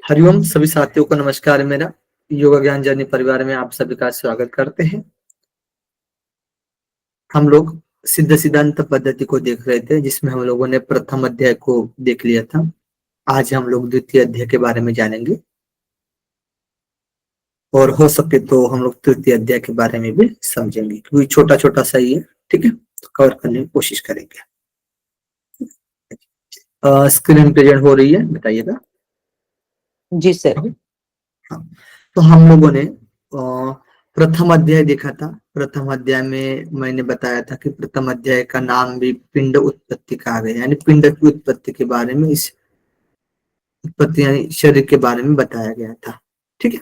हरिओम सभी साथियों को नमस्कार। मेरा योगा ज्ञान जर्नी परिवार में आप सभी का स्वागत करते हैं। हम लोग सिद्ध सिद्धांत पद्धति को देख रहे थे, जिसमें हम लोगों ने प्रथम अध्याय को देख लिया था। आज हम लोग द्वितीय अध्याय के बारे में जानेंगे और हो सके तो हम लोग तृतीय अध्याय के बारे में भी समझेंगे, क्योंकि छोटा छोटा सा ही है। ठीक है, तो कवर करने की कोशिश करेंगे। स्क्रीन प्रेजेंट हो रही है, बताइएगा। जी सर। हाँ, तो हम लोगों ने प्रथम अध्याय देखा था। प्रथम अध्याय में मैंने बताया था कि प्रथम अध्याय का नाम भी पिंड उत्पत्ति कहा गया, यानी पिंड की उत्पत्ति के बारे में, इस उत्पत्ति यानी शरीर के बारे में बताया गया था। ठीक है,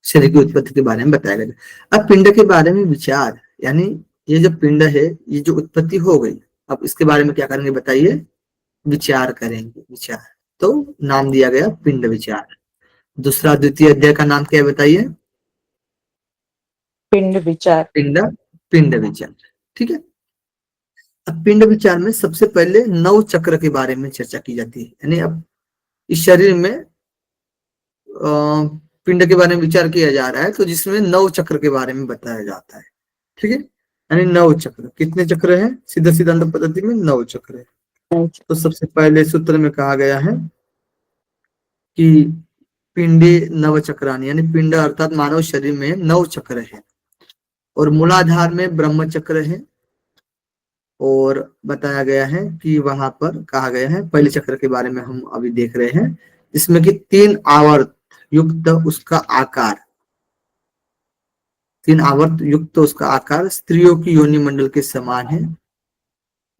शरीर की उत्पत्ति के बारे में बताया गया था। अब पिंड के बारे में विचार, यानी ये जो पिंड है, ये जो उत्पत्ति हो गई, अब इसके बारे में क्या करेंगे बताइए? विचार करेंगे। विचार, तो नाम दिया गया पिंड विचार। दूसरा द्वितीय अध्याय का नाम क्या है बताइए? पिंड विचार। पिंड विचार। ठीक है, अब पिंड विचार में सबसे पहले नव चक्र के बारे में चर्चा की जाती है। यानी अब इस शरीर में पिंड के बारे में विचार किया जा रहा है, तो जिसमें नव चक्र के बारे में बताया जाता है। ठीक है, यानी नव चक्र, कितने चक्र हैं? सिद्ध सिद्धांत पद्धति में नव चक्र है। तो सबसे पहले सूत्र में कहा गया है कि पिंडे नव चक्रानी, यानी पिंड अर्थात मानव शरीर में नव चक्र है और मूलाधार में ब्रह्म चक्र है। और बताया गया है कि वहां पर कहा गया है, पहले चक्र के बारे में हम अभी देख रहे हैं, जिसमें कि 3 आवर्त युक्त उसका आकार, 3 आवर्त युक्त उसका आकार स्त्रियों की योनि मंडल के समान है।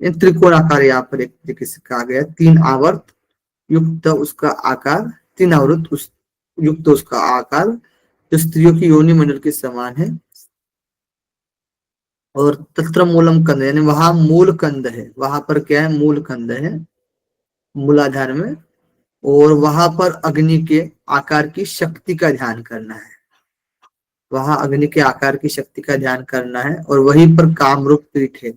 त्रिकोण आकार यहाँ पर एक तरीके से कहा गया, 3 आवर्त युक्त उसका आकार, 3 आवर्त युक्त उसका आकार जो स्त्रियों की योनि मंडल के समान है। और तत्र मूलम कंद, यानी वहां मूल कंद है, वहां पर क्या है? मूल कंद है मूलाधार में। और वहां पर अग्नि के आकार की शक्ति का ध्यान करना है, वहां अग्नि के आकार की शक्ति का ध्यान करना है। और वहीं पर कामरूप पीठ है,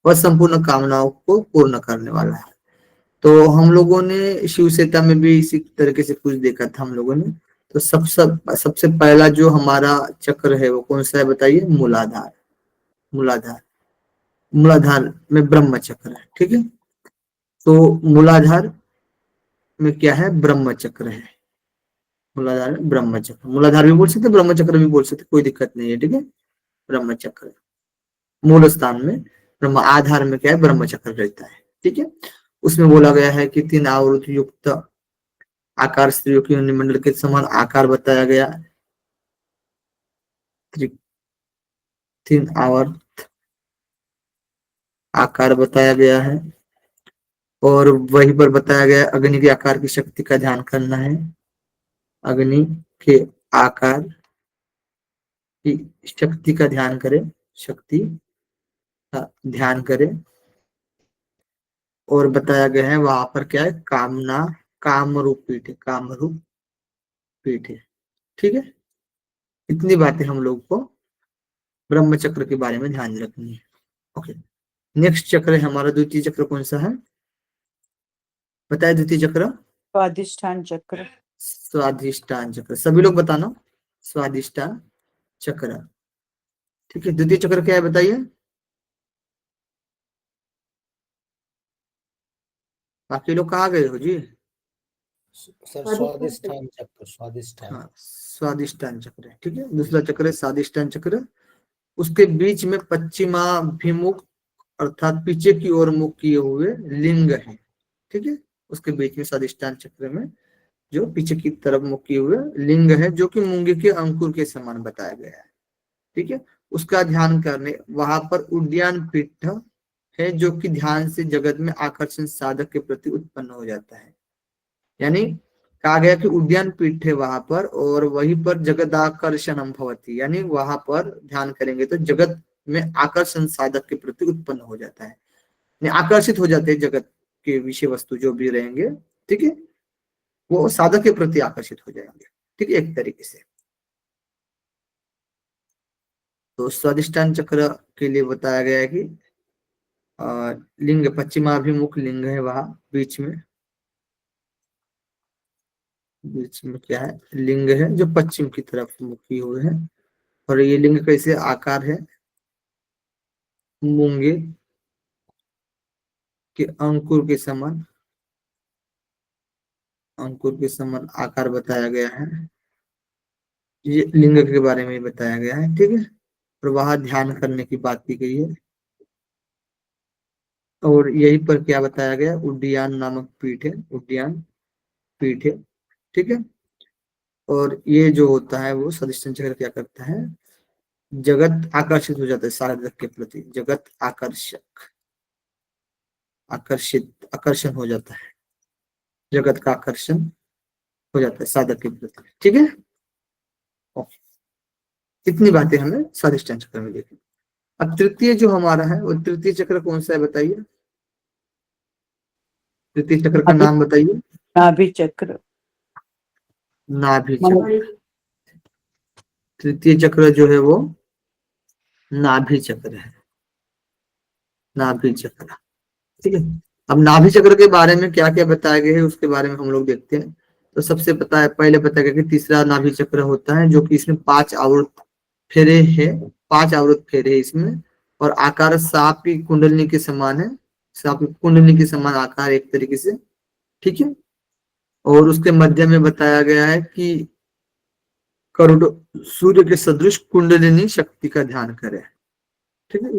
वह संपूर्ण कामनाओं को पूर्ण करने वाला है। तो हम लोगों ने शिव सेता में भी इसी तरीके से कुछ देखा था हम लोगों ने। तो सबसे पहला जो हमारा चक्र है वो कौन सा है बताइए? मूलाधार। मूलाधार, मूलाधार में ब्रह्म चक्र है। ठीक है, तो मूलाधार में क्या है? ब्रह्म चक्र है। मूलाधार में ब्रह्म चक्र, मूलाधार भी बोल सकते, ब्रह्म चक्र भी बोल सकते, कोई दिक्कत नहीं है। ठीक है, ब्रह्म चक्र मूल स्थान में, ब्रह्म आधार में क्या है? ब्रह्म चक्र रहता है। ठीक है, उसमें बोला गया है कि 3 आवृत युक्त आकार स्त्रियों की योनि मंडल के समान आकार बताया गया। 3 आवर्त आकार बताया गया है। और वहीं पर बताया गया अग्नि के आकार की शक्ति का ध्यान करना है, अग्नि के आकार की शक्ति का ध्यान करें, शक्ति का ध्यान करें। और बताया गया है वहां पर क्या है? कामना, कामरूप पीठ है, कामरूप पीठ है। ठीक है, इतनी बातें हम लोग को ब्रह्म चक्र के बारे में ध्यान रखनी है। ओके, नेक्स्ट चक्र है हमारा द्वितीय चक्र। कौन सा है बताए? द्वितीय चक्र स्वादिष्ठान चक्र। स्वादिष्टान चक्र, सभी लोग बताना, स्वादिष्टान चक्र। ठीक है, द्वितीय चक्र क्या है बताइए? बाकी लोग कहाँ गए हो जी? सर स्वादिष्ठान चक्र, स्वादिष्ठान। हाँ, स्वादिष्टान चक्र है। ठीक है, दूसरा चक्र है स्वादिष्टान चक्र। उसके बीच में पश्चिमाभिमुख अर्थात पीछे की ओर मुख किए हुए लिंग है। ठीक है, उसके बीच में स्वादिष्टान चक्र में जो पीछे की तरफ मुख किए हुए लिंग है, जो कि मूंगे के अंकुर के समान बताया गया है। ठीक है, उसका ध्यान करने, वहां पर उद्यान पीठ है, जो कि ध्यान से जगत में आकर्षण साधक के प्रति उत्पन्न हो जाता है। यानी कहा गया कि उद्यान पीठ है वहां पर, और वहीं पर जगदाकर्षणम भवति, यानी वहां पर ध्यान करेंगे तो जगत में आकर्षण साधक के प्रति उत्पन्न हो जाता है, आकर्षित हो जाते हैं जगत के विषय वस्तु जो भी रहेंगे। ठीक है, वो साधक के प्रति आकर्षित हो जाएंगे। ठीक है, एक तरीके से। तो स्वादिष्टान चक्र के लिए बताया गया है कि लिंग पश्चिमाभिमुख लिंग है वहां बीच में। बीच में क्या है, लिंग है जो पश्चिम की तरफ मुखी हुए है। और ये लिंग कैसे आकार है, मूंगे के अंकुर के समान, अंकुर के समान आकार बताया गया है। ये लिंग के बारे में बताया गया है, ठीक है। और वहां ध्यान करने की बात की गई है। और यहीं पर क्या बताया गया, उड्डीयान नामक पीठ है, उड्डीयान पीठ है, ठीक है। और ये जो होता है वो स्वादिष्टान चक्र क्या करता है, जगत आकर्षित हो जाता है साधक के प्रति, जगत आकर्षक, आकर्षित, आकर्षण हो जाता है, जगत का आकर्षण हो जाता है साधक के प्रति, ठीक है। ओके। इतनी बातें हमें स्वादिष्टान चक्र में देखी। अब तृतीय जो हमारा है वो तृतीय चक्र कौन सा है बताइए, तृतीय चक्र का नाम बताइए। नाभि चक्र। नाभि चक्र। तृतीय चक्र जो है वो नाभि चक्र है, नाभि चक्र, ठीक है। अब नाभि चक्र के बारे में क्या क्या बताया गया है उसके बारे में हम लोग देखते हैं। तो सबसे पहले बताया गया कि तीसरा नाभि चक्र होता है जो कि इसमें 5 आवृत फेरे है, 5 आवृत फेरे है इसमें। और आकार सांप की कुंडलनी के समान है, सांप की कुंडलनी के समान आकार एक तरीके से, ठीक है। और उसके मध्य में बताया गया है कि करोड़ों सूर्य के सदृश कुंडलिनी शक्ति का ध्यान करें, ठीक है।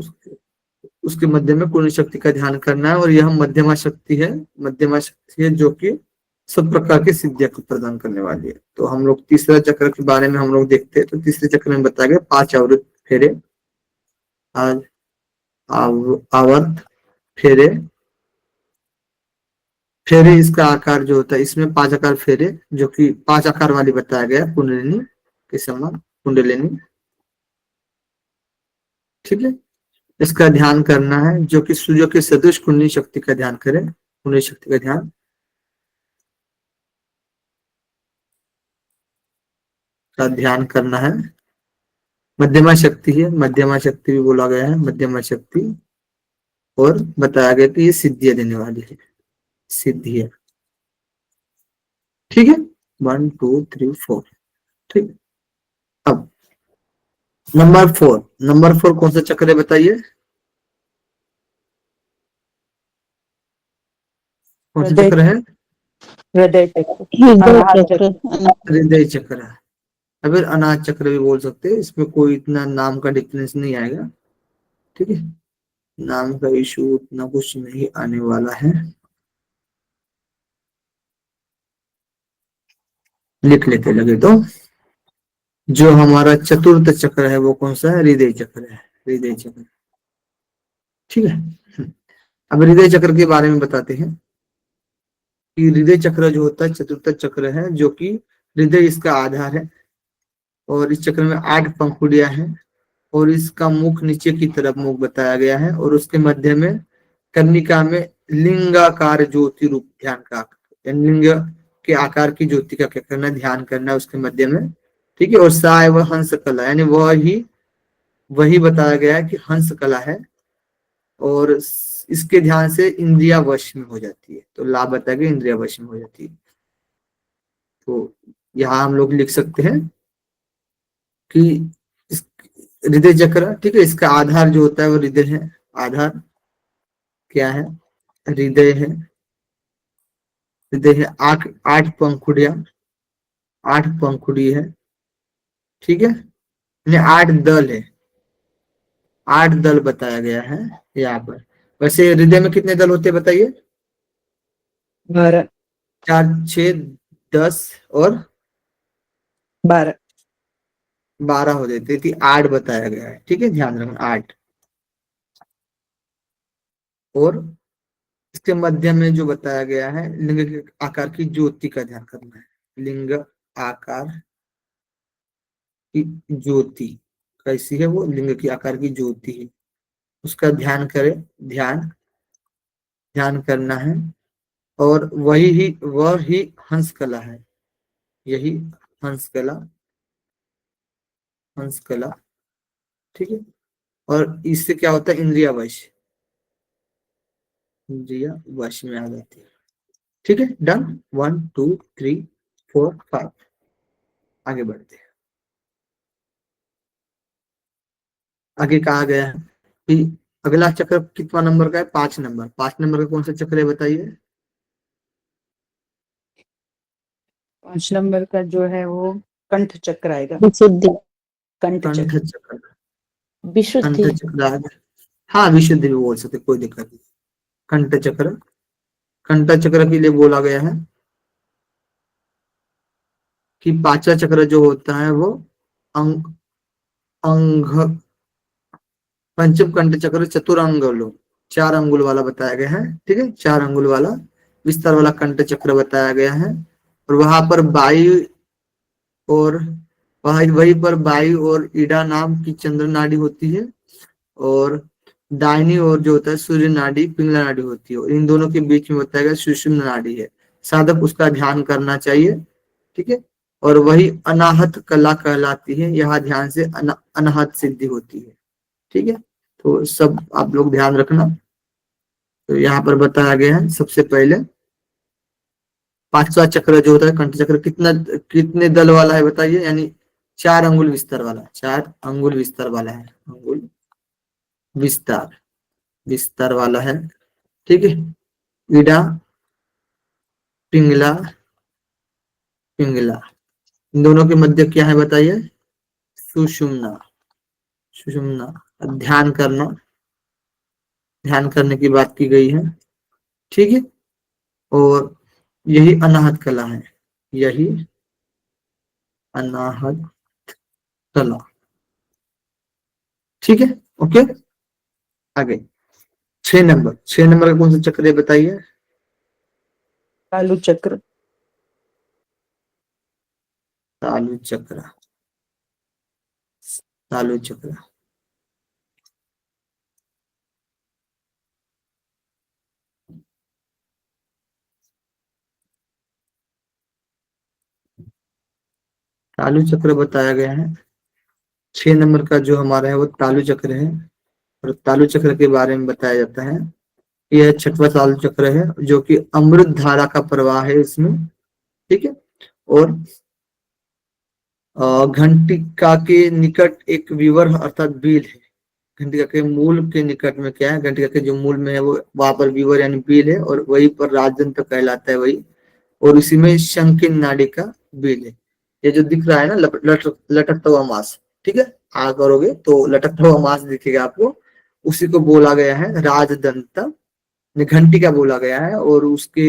उसके मध्य में पूर्ण शक्ति का ध्यान करना है। और यह मध्यमा शक्ति है, मध्यमा शक्ति है जो कि सब प्रकार की सिद्धियां को प्रदान करने वाली है। तो हम लोग तीसरा चक्र के बारे में हम लोग देखते हैं। तो तीसरे चक्र में बताया गया 5 आवृत फेरे, आज आवर्त फेरे, फेरे इसका आकार जो होता है, इसमें 5 आकार फेरे जो कि 5 आकार वाली बताया गया कुंडलिनी के समान, कुंडलिनी, ठीक है। इसका ध्यान करना है जो कि सूर्य के सदृश कुंडली शक्ति का ध्यान करें, कुंडली शक्ति का ध्यान का ध्यान करना है। मध्यमा शक्ति है, मध्यमा शक्ति भी बोला गया है, मध्यमा शक्ति। और बताया गया कि ये सिद्धियां देने वाली है, सिद्धियां, ठीक है। 1 2 3 4, ठीक। अब नंबर 4 कौन सा चक्र है बताइए, कौन सा चक्र है, हृदय चक्र। हृदय अनाहत चक्र। हृदय चक्र है। अब अनाज चक्र भी बोल सकते हैं, इसमें कोई इतना नाम का डिफरेंस नहीं आएगा, ठीक है। नाम का इशू उतना कुछ नहीं आने वाला है, लिख लेते लगे तो। जो हमारा चतुर्थ चक्र है वो कौन सा है, हृदय चक्र है, हृदय चक्र, ठीक है। अब हृदय चक्र के बारे में बताते हैं कि हृदय चक्र जो होता है चतुर्थ चक्र है जो कि हृदय इसका आधार है। और इस चक्र में 8 पंखुड़ियां हैं। और इसका मुख नीचे की तरफ मुख बताया गया है। और उसके मध्य में कर्णिका में लिंगाकार ज्योति रूप ध्यान का, लिंग के आकार की ज्योति का क्या करना, ध्यान करना है उसके मध्य में, ठीक है। और सा व हंस कला, यानी वही बताया गया है कि हंस कला है। और इसके ध्यान से इंद्रिया वश में हो जाती है। तो लाभ बताया गया इंद्रिया वश में हो जाती है। तो यहाँ हम लोग लिख सकते हैं कि हृदय चक्र, ठीक है, इसका आधार जो होता है वो हृदय है। आधार क्या है, हृदय है, हृदय है। 8 पंखुड़िया, 8 पंखुड़ी है, ठीक है। यानी 8 दल है, 8 दल बताया गया है यहाँ पर। वैसे हृदय में कितने दल होते हैं बताइए, 12 4 6 10 और 12 12 हो जाते थी, 8 बताया गया है, ठीक है, ध्यान रखना 8। और इसके मध्य में जो बताया गया है लिंग के आकार की ज्योति का ध्यान करना है, लिंग आकार की ज्योति कैसी है, वो लिंग की आकार की ज्योति है, उसका ध्यान करें, ध्यान ध्यान करना है। और वह ही हंस कला है, यही हंस कला, हंस कला, ठीक है। और इससे क्या होता है, इंद्रिया वश, इंद्रिया वश में आ जाती है, ठीक है। डन 1 2 3 4 5। आगे बढ़ते हैं। आगे कहा गया है कि अगला चक्र कितना नंबर का है? 5 नंबर। 5 नंबर का कौन सा चक्र है बताइए? 5 नंबर का जो है वो कंठ चक्र आएगा। विशुद्धि। कंठ कंठ चक्र। चक्र। विशुद्धि। कंठ चक्र आ गया। हाँ, विशुद्धि भी बोल सकते, कोई दिक्कत नहीं। कंठ चक्र। कंठ चक्र के लिए बोला गया है कि 5वां चक्र जो होता है वो अंग अंग पंचम कंठ चक्र चतुरंगुल, 4 अंगुल वाला बताया गया है। ठीक है, 4 अंगुल वाला विस्तार वाला कंठ चक्र बताया गया है। और वहां पर वायु और वहीं पर वायु और ईडा नाम की चंद्र नाड़ी होती है, और दाहिनी ओर जो होता है सूर्य नाड़ी, पिंगला नाड़ी होती है, और इन दोनों के बीच में बताया गया सुषुम्ना नाड़ी है। साधक उसका ध्यान करना चाहिए। ठीक है, और वही अनाहत कला कहलाती है। यहाँ ध्यान से अनाहत सिद्धि होती है। ठीक है, तो सब आप लोग ध्यान रखना। तो यहाँ पर बताया गया है सबसे पहले 5वां चक्र जो होता है कंठ चक्र कितने दल वाला है बताइए? यानी 4 अंगुल विस्तार वाला, 4 अंगुल विस्तार वाला है। अंगुल विस्तार विस्तार वाला है। ठीक है, इडा, पिंगला, पिंगला, इन दोनों के मध्य क्या है बताइए? सुषुम्ना। सुषुम्ना। ध्यान करना, ध्यान करने की बात की गई है। ठीक है, और यही अनाहत कला है, यही अनाहत कला। ठीक है, ओके। आगे 6 नंबर। 6 नंबर का कौन सा चक्र है बताइए? तालु चक्र। तालु चक्र। तालु चक्र। तालु चक्र बताया गया है। 6 नंबर का जो हमारा है वो तालु चक्र है। और तालु चक्र के बारे में बताया जाता है, यह 6वां तालु चक्र है जो कि अमृत धारा का प्रवाह है इसमें। ठीक है, और घंटिका के निकट एक विवर अर्थात बील है। घंटिका के मूल के निकट में क्या है? घंटिका के जो मूल में है वो वहां पर विवर यानी बील है, और वहीं पर राजदंत कहलाता है वही। और इसी में शंकिन नाड़ी का बील है। ये जो दिख रहा है ना लटकता हुआ मांस, ठीक है, आ करोगे तो लटकता हुआ मांस दिखेगा आपको, उसी को बोला गया है राजदंत, घंटिका बोला गया है। और उसके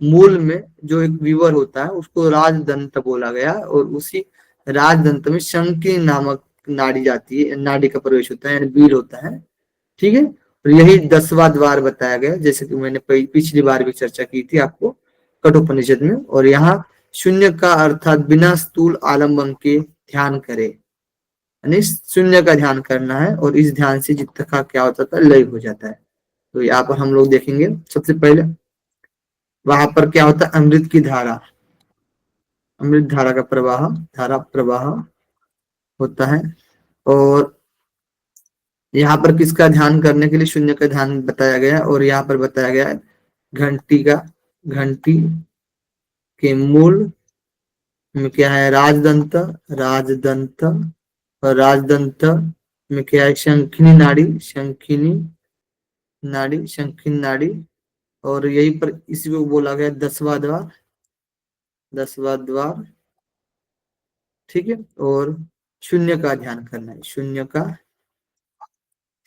मूल में जो एक विवर होता है उसको राजदंत बोला गया, और उसी राजदंत में शंकी नामक नाड़ी जाती है, नाड़ी का प्रवेश होता है यानी बील होता है। ठीक है, और यही 10वां द्वार बताया गया, जैसे कि मैंने पिछली बार भी चर्चा की थी आपको कठोपनिषद में। और यहाँ शून्य का अर्थात बिना स्थूल आलम्बन के ध्यान करे, यानी शून्य का ध्यान करना है, और इस ध्यान से चित्त का क्या होता था? लय हो जाता है। तो यहाँ पर हम लोग देखेंगे सबसे पहले वहां पर क्या होता है? अमृत की धारा, अमृत धारा का प्रवाह, धारा प्रवाह होता है। और यहाँ पर किसका ध्यान करने के लिए शून्य का ध्यान बताया गया है? और यहाँ पर बताया गया है घंटी का, घंटी के मूल में क्या है? राजदंत, राजदंत, और राजदंत में क्या है? शंखिनी नाड़ी, शंखिनी नाड़ी, शंखिनी नाड़ी। और यहीं पर इसी को बोला गया 10वां द्वार, 10वां द्वार। ठीक है, और शून्य का ध्यान करना है, शून्य का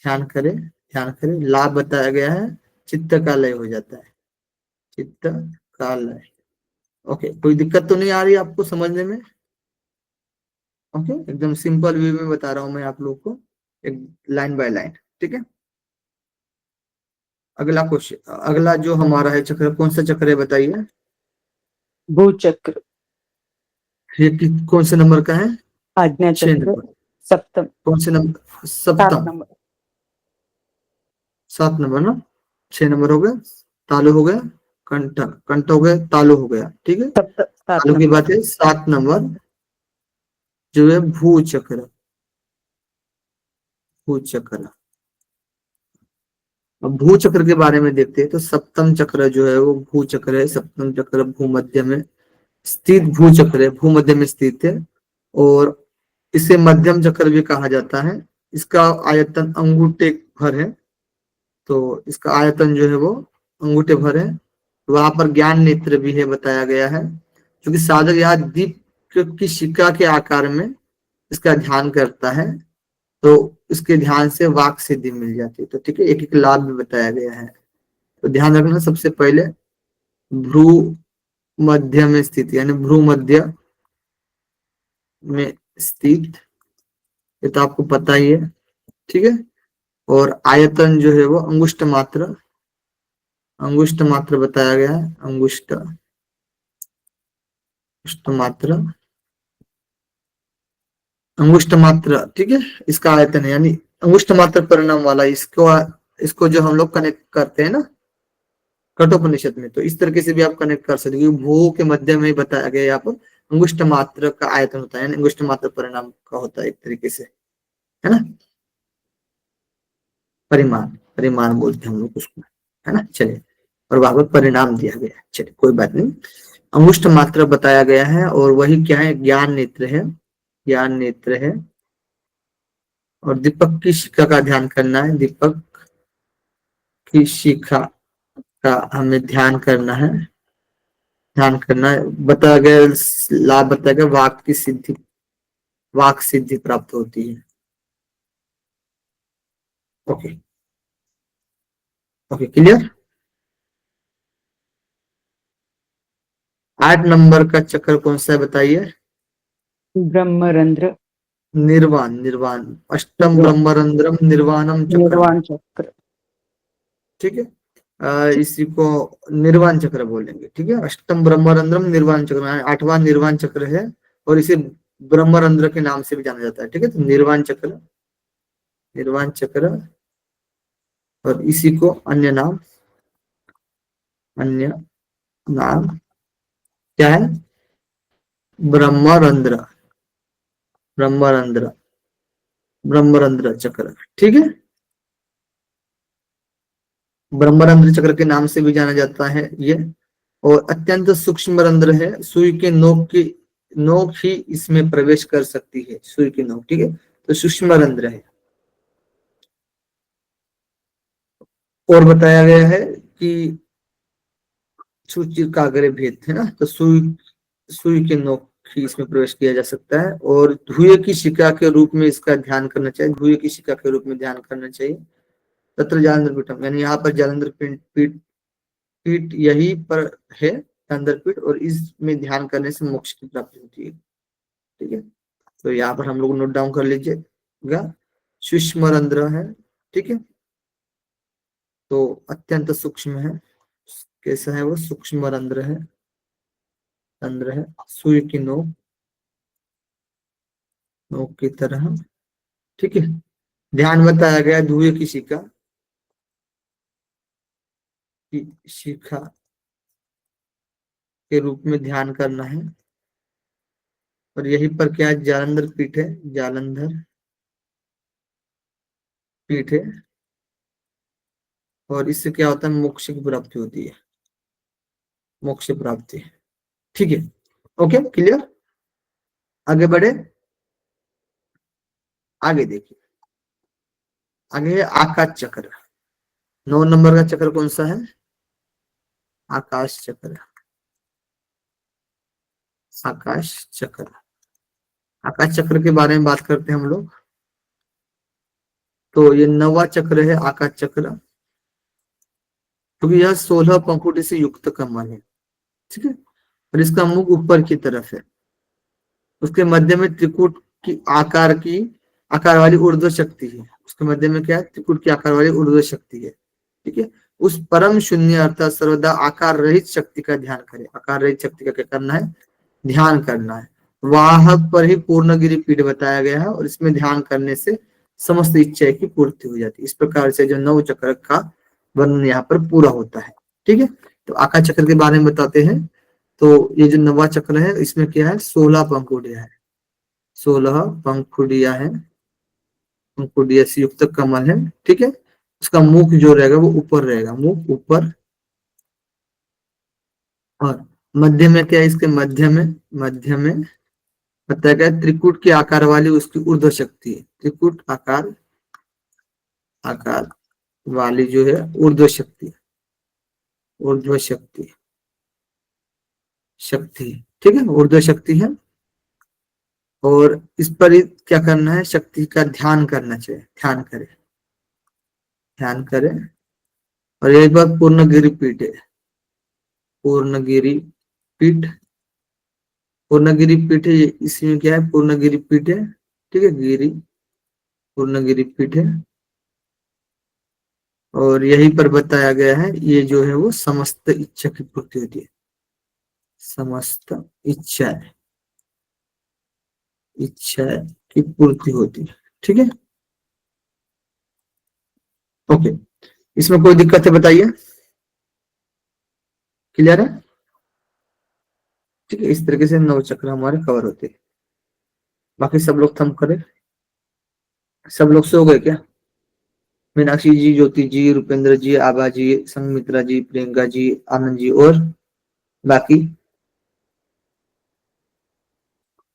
ध्यान करें, ध्यान करें। लाभ बताया गया है चित्त का लय हो जाता है, चित्त का लय। ओके, कोई दिक्कत तो नहीं आ रही आपको समझने में? ओके, एकदम सिंपल वे में बता रहा हूं मैं आप लोग को, एक लाइन बाय लाइन। ठीक है, अगला क्वेश्चन, अगला जो हमारा है चक्र, कौन सा चक्र है बताइए? भूचक्र। ये कौन से नंबर का है? आज्ञा 6 चक्र। नंबर। सप्तम। कौन से नंबर? 7 सप्तम। नंबर। 7 नंबर ना? 6 नंबर हो गया, तालु हो गया, कंठ, कंठ हो गया, तालु हो गया। ठीक है, सप्त 7 तालु की नंबर। बात है। 7 नंबर जो है भूचक्र, भूचक्र। अब भूचक्र के बारे में देखते हैं तो सप्तम चक्र जो है वो भूचक्र है। सप्तम चक्र भूमध्य में स्थित भूचक्र है, भूमध्य में स्थित है और इसे मध्यम चक्र भी कहा जाता है। इसका आयतन अंगूठे भर है, तो इसका आयतन जो है वो अंगूठे भर है। वहां पर ज्ञान नेत्र भी है बताया गया है, क्योंकि साधक यहाँ दीप की शिखा के आकार में इसका ध्यान करता है तो इसके ध्यान से वाक सिद्धि मिल जाती है। तो ठीक है, एक एक लाभ भी बताया गया है। तो ध्यान रखना, सबसे पहले भ्रू मध्य में स्थित, यानी भ्रू मध्य में स्थित, ये तो आपको पता ही है। ठीक है, और आयतन जो है वो अंगुष्ठ मात्र बताया गया है, अंगुष्ठ मात्र, अंगुष्ठ मात्र। ठीक है, इसका आयतन है, यानी अंगुष्ठ मात्र परिणाम वाला। इसको जो हम लोग कनेक्ट करते हैं ना कठोपनिषद में, तो इस तरीके से भी आप कनेक्ट कर सकते हो। भू के मध्य में बताया गया यहाँ पर अंगुष्ठ मात्र का आयतन होता है, यानी अंगुष्ठ मात्र परिणाम का होता है एक तरीके से, है ना। परिमाण, परिमाण बोलते हैं हम लोग उसको, है ना। चलिए, और वहां पर परिणाम दिया गया है, चलिए कोई बात नहीं। अंगुष्ठ मात्र बताया गया है, और वही क्या है, ज्ञान नेत्र है, ज्ञान नेत्र है। और दीपक की शिखा का ध्यान करना है, दीपक की शिखा का हमें ध्यान करना है, ध्यान करना है। बताया गया लाभ, बताया गया वाक सिद्धि प्राप्त होती है। Okay, okay, clear. 8 नंबर का चक्र कौन सा है बताइए। ब्रह्मरंध्र, निर्वाण, निर्वाण, अष्टम निर्वाण ब्रह्मरंध्रम निर्वाणम चक्रम। निर्वाण चक्र। ठीक है, इसी को निर्वाण चक्र बोलेंगे। ठीक है, अष्टम ब्रह्मरंध्रम निर्वाण चक्र, आठवां निर्वाण चक्र है, और इसे ब्रह्मरंध्र के नाम से भी जाना जाता है। ठीक है, तो निर्वाण चक्र, निर्वाण चक्र, और इसी को अन्य नाम क्या है, ब्रह्मरंध्र, ब्रह्मरंध्र, ब्रह्मरंध्र चक्र। ठीक है, ब्रह्मरंध्र चक्र के नाम से भी जाना जाता है ये, और अत्यंत सूक्ष्म रंध्र है। सुई के नोक ही इसमें प्रवेश कर सकती है, सुई की नोक। ठीक है, तो सूक्ष्म रंध्र है। और बताया गया है कि सूची का अग्र भेद है ना, तो सुई के नोक ही इसमें प्रवेश किया जा सकता है। और धुएं की शिखा के रूप में इसका ध्यान करना चाहिए, धुएं की शिखा के रूप में ध्यान करना चाहिए। तत्र जालंधर पीठम, यानी यहाँ पर जालंधर पीठ पीठ यही पर है, जालंधर पीठ, और इसमें ध्यान करने से मोक्ष की प्राप्ति होती है। ठीक है, तो यहाँ पर हम लोग नोट डाउन कर लीजिएगा, सूक्ष्म रंध्र है। ठीक है, तो अत्यंत सूक्ष्म है, कैसा है वो, सूक्ष्म रंध्र है, रंध्र है, सुई की नोक, नोक की तरह। ठीक है, ध्यान बताया गया धुएं की शिखा के रूप में ध्यान करना है। और यही पर क्या है, जालंधर पीठ है, जालंधर पीठ है, और इससे क्या होता है, मोक्ष की प्राप्ति होती है, मोक्ष प्राप्ति। ठीक है, ओके, क्लियर। आगे बढ़े, आगे देखिए, आगे है आकाश चक्र। 9 नंबर का चक्र कौन सा है, आकाश चक्र, आकाश चक्र। आकाश चक्र के बारे में बात करते हैं हम लोग। तो ये 9वां चक्र है आकाश चक्र, क्योंकि यह 16 पंखुड़ी से युक्त कमल है। ठीक है, और इसका मुख ऊपर की तरफ है, उसके मध्य में त्रिकूट की आकार वाली ऊर्ध्व शक्ति है। उसके मध्य में क्या है, त्रिकूट की आकार वाली ऊर्ध्व शक्ति है। ठीक है, उस परम शून्य अर्थात सर्वदा आकार रहित शक्ति का ध्यान करें। आकार रहित शक्ति का क्या करना है, ध्यान करना है। वहां पर ही पूर्णगिरि पीठ बताया गया है, और इसमें ध्यान करने से समस्त इच्छा की पूर्ति हो जाती है। इस प्रकार से जो 9 चक्र का वर्णन यहाँ पर पूरा होता है। ठीक है, तो आकाश चक्र के बारे में बताते हैं। तो ये जो 9वां चक्र है, इसमें क्या है, 16 पंखुड़ियां है, 16 पंखुड़ियां है, पंखुड़िया से युक्त कमल है। ठीक है, उसका मुख जो रहेगा वो ऊपर रहेगा, मुख ऊपर, और मध्य में क्या है, इसके मध्य में बताया गया त्रिकुट के आकार वाली उसकी ऊर्ध्व शक्ति है। त्रिकुट आकार वाली जो है ऊर्ध्व शक्ति, ऊर्ध्व शक्ति, ठीक है, ऊर्ध्व शक्ति है। और इस पर ही क्या करना है, शक्ति का ध्यान करना चाहिए, ध्यान करें। और एक बार पूर्णगिरि पीठ है, पूर्णगिरि पीठ, पूर्णगिरि पीठ है, इसमें क्या है, पूर्णगिरि पीठ है, ठीक है, गिरि पूर्णगिरि पीठ है। और यहीं पर बताया गया है ये जो है वो समस्त इच्छा की पूर्ति होती है, समस्त इच्छा की पूर्ति होती है, ठीक है। ओके, इसमें कोई दिक्कत है बताइए, क्लियर है, ठीक है। इस तरीके से 9 चक्र हमारे कवर होते हैं। बाकी सब लोग थम करें, सब लोग सो गए क्या? मीनाक्षी जी, ज्योति जी, रुपेंद्र जी, आभा जी, संगमित्रा जी, प्रियंका जी, आनंद जी, और बाकी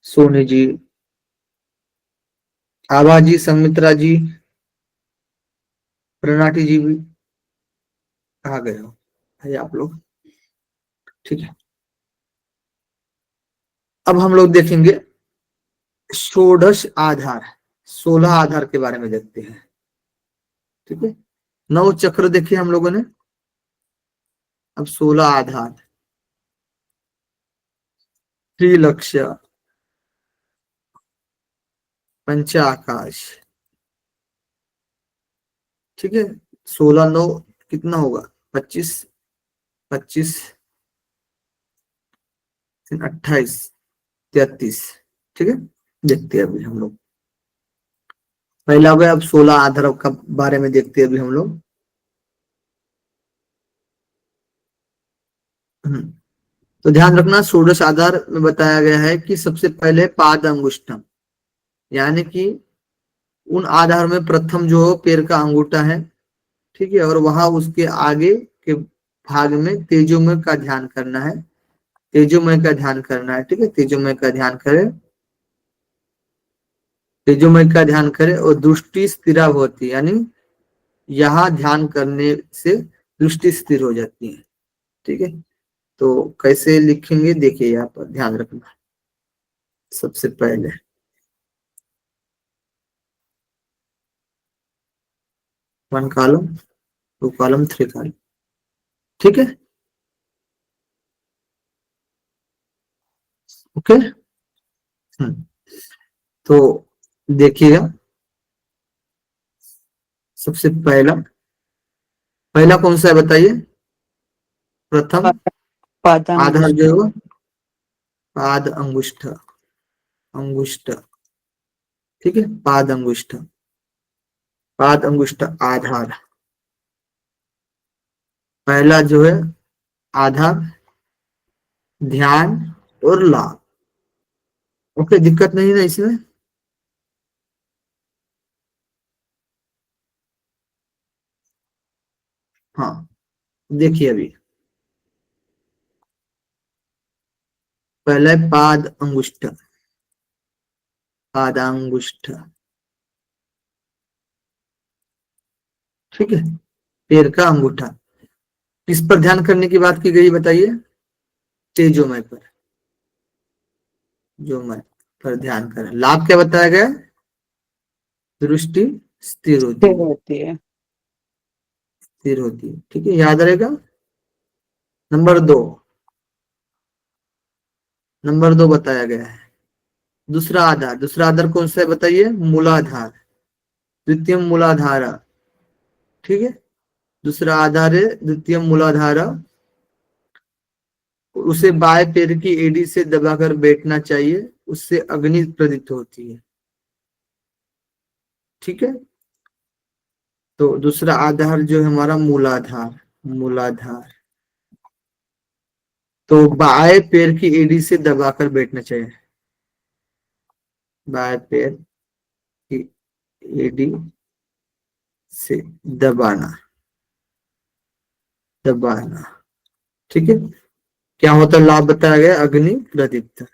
सोनी जी, आभा जी, संगमित्रा जी, प्रणाटी जी भी आ गए हो है आप लोग, ठीक है। अब हम लोग देखेंगे षोडश आधार, 16 आधार के बारे में देखते हैं, ठीक है। 9 चक्र देखे हम लोगों ने, अब 16 आधार, त्रिलक्ष्य, पंचाकाश, ठीक है। 16 9 कितना होगा, 25, 25 28 33, ठीक है। देखते हैं अभी हम लोग, पहला हो गया, अब 16 आधार का बारे में देखते हैं अभी हम लोग। तो ध्यान रखना, षोडश आधार में बताया गया है कि सबसे पहले पाद अंगुष्ठम, यानी कि उन आधार में प्रथम जो पैर का अंगूठा है, ठीक है, और वहां उसके आगे के भाग में तेजोमय का ध्यान करना है, तेजोमय का ध्यान करना है, ठीक है, तेजोमय का ध्यान करें, तेजोमय का ध्यान करें। और दृष्टि स्थिरा होती है, यानी यहाँ ध्यान करने से दृष्टि स्थिर हो जाती है, ठीक है। तो कैसे लिखेंगे देखिए, यहाँ पर ध्यान रखना, सबसे पहले 1 कॉलम, 2 कॉलम, 3 कॉलम, ठीक है, ओके। तो देखिएगा, सबसे पहला पहला कौन सा है बताइए, प्रथम आधार पादांगुष्ठ। जो है वो पाद अंगुष्ठ, अंगुष्ठ, ठीक है, पाद अंगुष्ठ आधार, पहला जो है आधार, ध्यान और लाभ, ओके, दिक्कत नहीं ना इसमें। हाँ, देखिए अभी पहले पाद अंगुष्ठ, पादांगुष्ठ, ठीक है, पैर का अंगूठा। किस पर ध्यान करने की बात की गई बताइए, तेजोमय पर, जोमय पर ध्यान करें। लाभ क्या बताया गया, दृष्टि स्थिर होती स्थिर है, होती है। स्थिर होती है, ठीक है, याद रहेगा। नंबर 2, नंबर 2 बताया गया है दूसरा आधार, दूसरा आधार कौन सा है बताइए, मूलाधार, द्वितीय मूलाधार, ठीक है, दूसरा आधार है द्वितीय मूलाधार। उसे बाएं पैर की एड़ी से दबाकर बैठना चाहिए, उससे अग्नि प्रदीप्त होती है, ठीक है। तो दूसरा आधार जो है हमारा मूलाधार, मूलाधार, तो बाएं पैर की एड़ी से दबाकर बैठना चाहिए, बाएं पैर की एड़ी से दबाना, दबाना, ठीक है। क्या होता है लाभ बताया गया, अग्नि प्रदीप्त।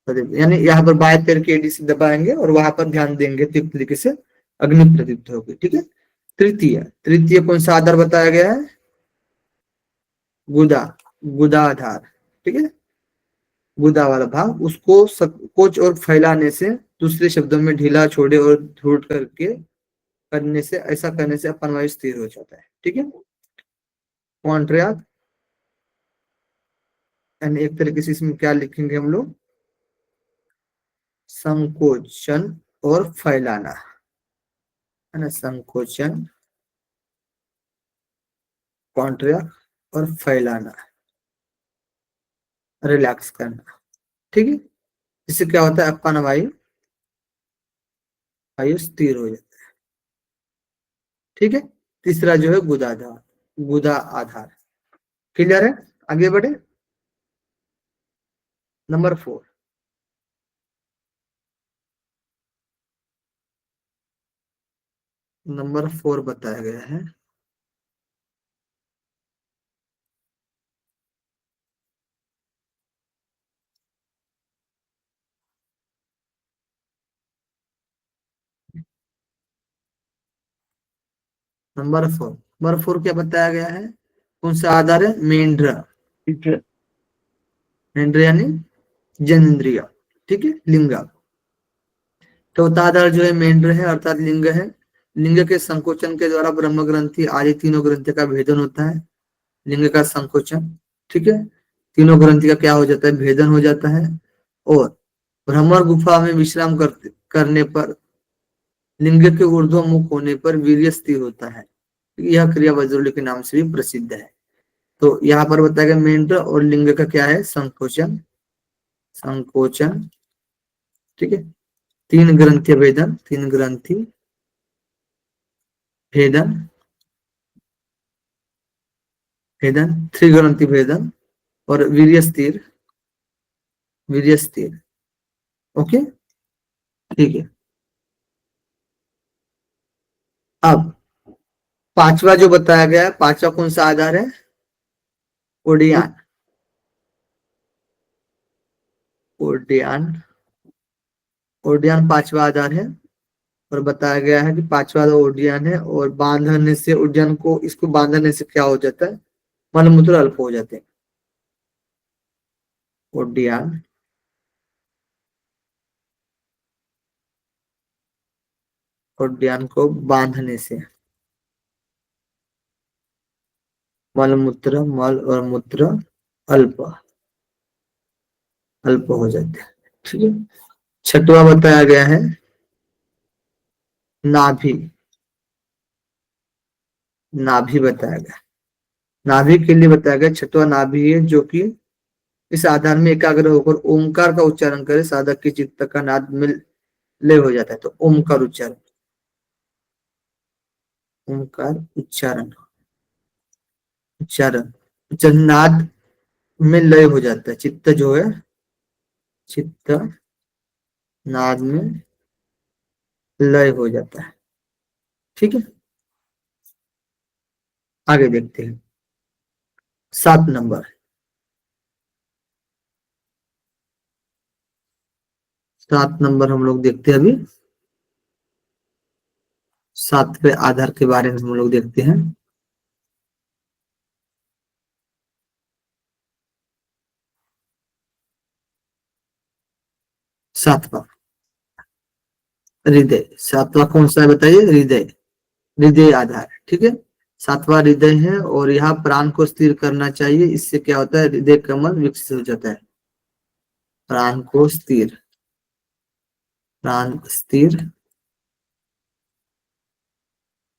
यानी यहाँ पर बाएं पैर की एडीसी दबाएंगे और वहां पर ध्यान देंगे तो इस तरीके से अग्नि प्रदीप्त होगी। ठीक है। तृतीय, तृतीय कौन सा आधार बताया गया है, गुदा, गुदाधार। ठीक है, गुदा वाला भाग, उसको संकोच और फैलाने से, दूसरे शब्दों में ढीला, छोड़े और ध्रुट करके करने से, ऐसा करने से अपन वायु स्थिर हो जाता है। ठीक है। कॉन्ट्रिया, यानी एक तरीके से इसमें क्या लिखेंगे हम लोग, संकोचन और फैलाना, है ना, संकोचन, कॉन्ट्रिया और फैलाना, रिलैक्स करना। ठीक है, इससे क्या होता है, अपन वायु वायु स्थिर हो जाता है। ठीक है। तीसरा जो है गुदाधार, गुदा आधार। क्लियर है, आगे बढ़े। नंबर 4, नंबर 4 बताया गया है, नंबर 4 क्या बताया गया है, कौन सा आधार है, मेंढ्र, मेंढ्र यानी जनेन्द्रिय। ठीक है, लिंगा, चौथा आधार जो है मेंढ्र है, अर्थात लिंग है। लिंग के संकोचन के द्वारा ब्रह्म ग्रंथि आदि तीनों ग्रंथि का भेदन होता है, लिंग का संकोचन। ठीक है, तीनों ग्रंथि का क्या हो जाता है, भेदन हो जाता है। और भ्रमर गुफा में विश्राम करने पर, लिंग के ऊर्ध्वमुख होने पर वीर्य स्थिर होता है। यह क्रिया वज्रली के नाम से भी प्रसिद्ध है। तो यहाँ पर बताया गया मेंढ्र और लिंग का क्या है, संकोचन, संकोचन। ठीक है, तीन ग्रंथि भेदन, तीन ग्रंथि भेदन, भेदन, त्रिग्रंथि भेदन और वीर्य स्थिर, वीर्य स्थिर। ओके, ठीक है। अब पांचवा जो बताया गया है, पांचवा कौन सा आधार है, ओडियान, ओडियान, ओडियान पांचवा आधार है। और बताया गया है कि पांचवा ओडियान है, और बांधने से उड्डयन को, इसको बांधने से क्या हो जाता है, मलमूत्र अल्प हो जाते हैं। उड्डयन, उड्डयन को बांधने से मलमूत्र, मल और मूत्र अल्प, अल्प हो जाते हैं। ठीक है। छठवा बताया गया है नाभि, नाभि बताया गया, नाभि के लिए बताया गया, छठवा नाभि है, जो कि इस आधार में एकाग्र होकर ओमकार का उच्चारण करे, साधक की चित्त का नाद में लय हो जाता है। तो ओमकार उच्चारण, ओमकार उच्चारण, उच्चारण, उच्चारण नाद में लय हो जाता है, चित्त जो है, चित्त नाद में लय हो जाता है। ठीक है, आगे देखते हैं 7 नंबर, 7 नंबर हम लोग देखते हैं अभी, 7वें आधार के बारे में हम लोग देखते हैं। 7वां हृदय, 7वां कौन सा है बताइए, हृदय, हृदय आधार। ठीक है, 7वां हृदय है, और यहाँ प्राण को स्थिर करना चाहिए, इससे क्या होता है, हृदय कमल विकसित हो जाता है। प्राण को स्थिर, प्राण स्थिर,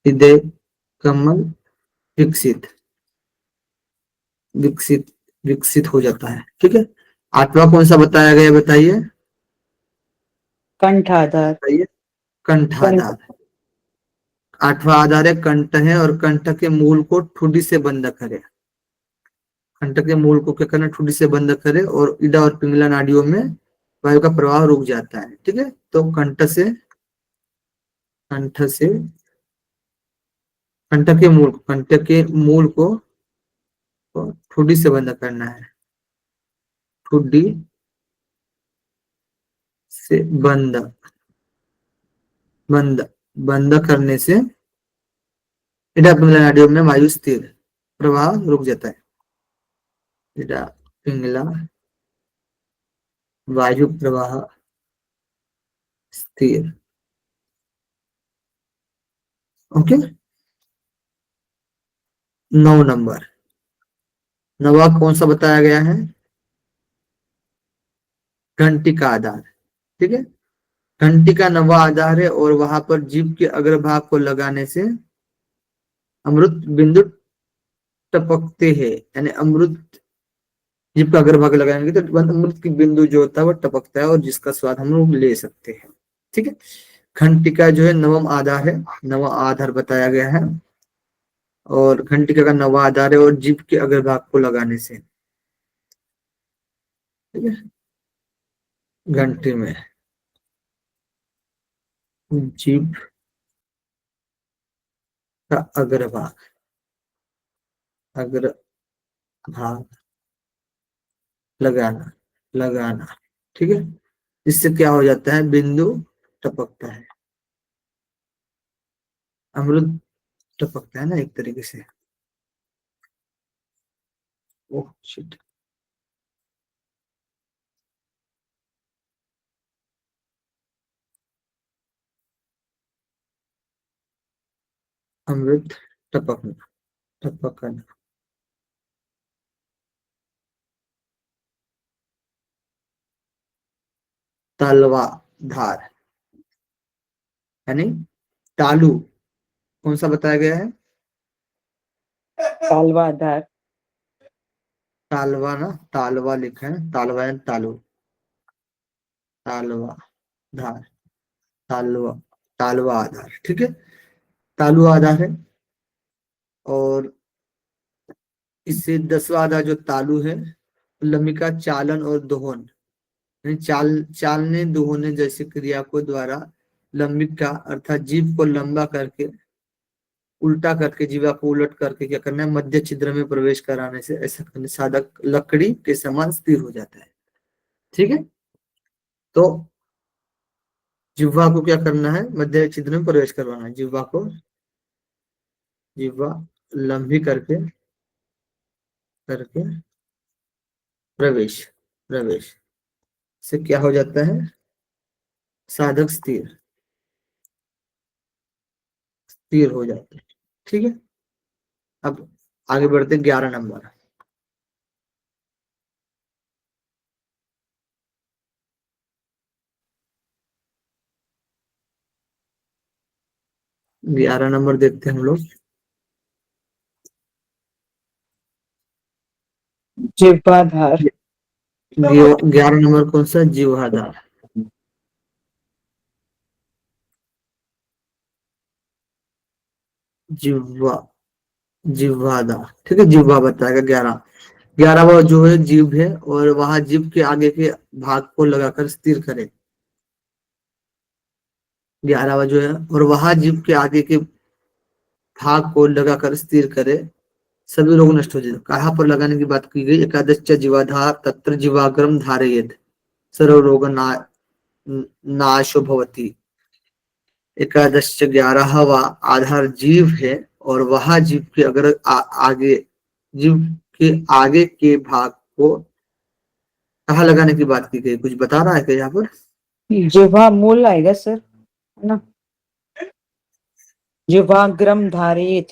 हृदय कमल विकसित, विकसित, विकसित हो जाता है। ठीक है। 8वां कौन सा बताया गया बताइए, कंठ आधार, बताइए, कंठ कंठ, आधार। 8वां आधार है कंठ है, और कंठ के मूल को ठुड्डी से बंद करे, कंठ के मूल को क्या करना, ठुड्डी से बंद करे, और इडा और पिंगला नाड़ियों में वायु का प्रवाह रुक जाता है। ठीक है, तो कंठ से, कंठ से, कंठ के मूल को को ठुड्डी से बंद करना है, ठुड्डी से बंद, बंद बंद करने से इडा पिंगला नाडियों में वायु स्थिर, प्रवाह रुक जाता है। इडा पिंगला वायु प्रवाह स्थिर। ओके, 9 नंबर, नवा कौन सा बताया गया है? घंटी का आधार। ठीक है, घंटी का नवा आधार है और वहां पर जीभ के अग्रभाग को लगाने से अमृत बिंदु टपकते हैं, यानी अमृत जीभ का अग्रभाग लगाएंगे तो अमृत की बिंदु जो होता है वो टपकता है और जिसका स्वाद हम लोग ले सकते हैं। ठीक है, घंटी का जो है नवम आधार है, नवा आधार बताया गया है और घंटिका का नवा आधार है और जीभ के अग्रभाग को लगाने से। ठीक है, घंटी में जीभ का अग्रभाग, अग्रभाग लगाना, लगाना। ठीक है, इससे क्या हो जाता है? बिंदु टपकता है, अमृत टपकता है ना एक तरीके से। ओह शिट, अमृत टपकना, टपकना। तलवा धार यानी तालू, कौन सा बताया गया है? तालवा आधार, तालवा ना, तालवा लिखा है, तालवा यानी तालू, तालवा धार, तालवा, तालवा आधार। ठीक है, तालु आधार है और इससे 10वां आधार जो तालु है, लमिका चालन और दोहन, यानी चालने दोहने जैसी क्रिया को द्वारा लंबिका अर्थात जीभ को लंबा करके, उल्टा करके, जीवा को उलट करके क्या करना है? मध्य छिद्र में प्रवेश कराने से ऐसा करने साधक लकड़ी के समान स्थिर हो जाता है। ठीक है, तो जिह्वा को क्या करना है? मध्य छिद्र में प्रवेश करवाना है, जिह्वा को, जिह्वा लंबी करके, करके प्रवेश, प्रवेश से क्या हो जाता है? साधक स्थिर, स्थिर हो जाता है। ठीक है, अब आगे बढ़ते 11 नंबर। ग्यारह नंबर देखते हैं हम लोग। जिह्वाधार, 11 नंबर कौन सा? जीवाधार, जिह्वा, जिह्वाधार। ठीक है, जिह्वा बताएगा 11, 11वां जो है जीभ है और वहां जीभ के आगे के भाग को लगाकर स्थिर करे, 11वां जो है, और वहां जीभ के आगे के भाग को लगाकर स्थिर करे, सभी रोग नष्ट हो जाए। कहाँ पर लगाने की बात की गई? एकादश जीवाधार तत्र जीवाग्रम धारयेत सर्व रोग नाशो भवति। एकादश 11वां आधार जीव है और वहां जीव के अगर आगे, जीव के आगे के भाग को कहाँ लगाने की बात की गई? कुछ बता रहा है क्या यहाँ पर? जिह्वा मूल आएगा सर, है ना? जिह्वाग्रम धारयेत,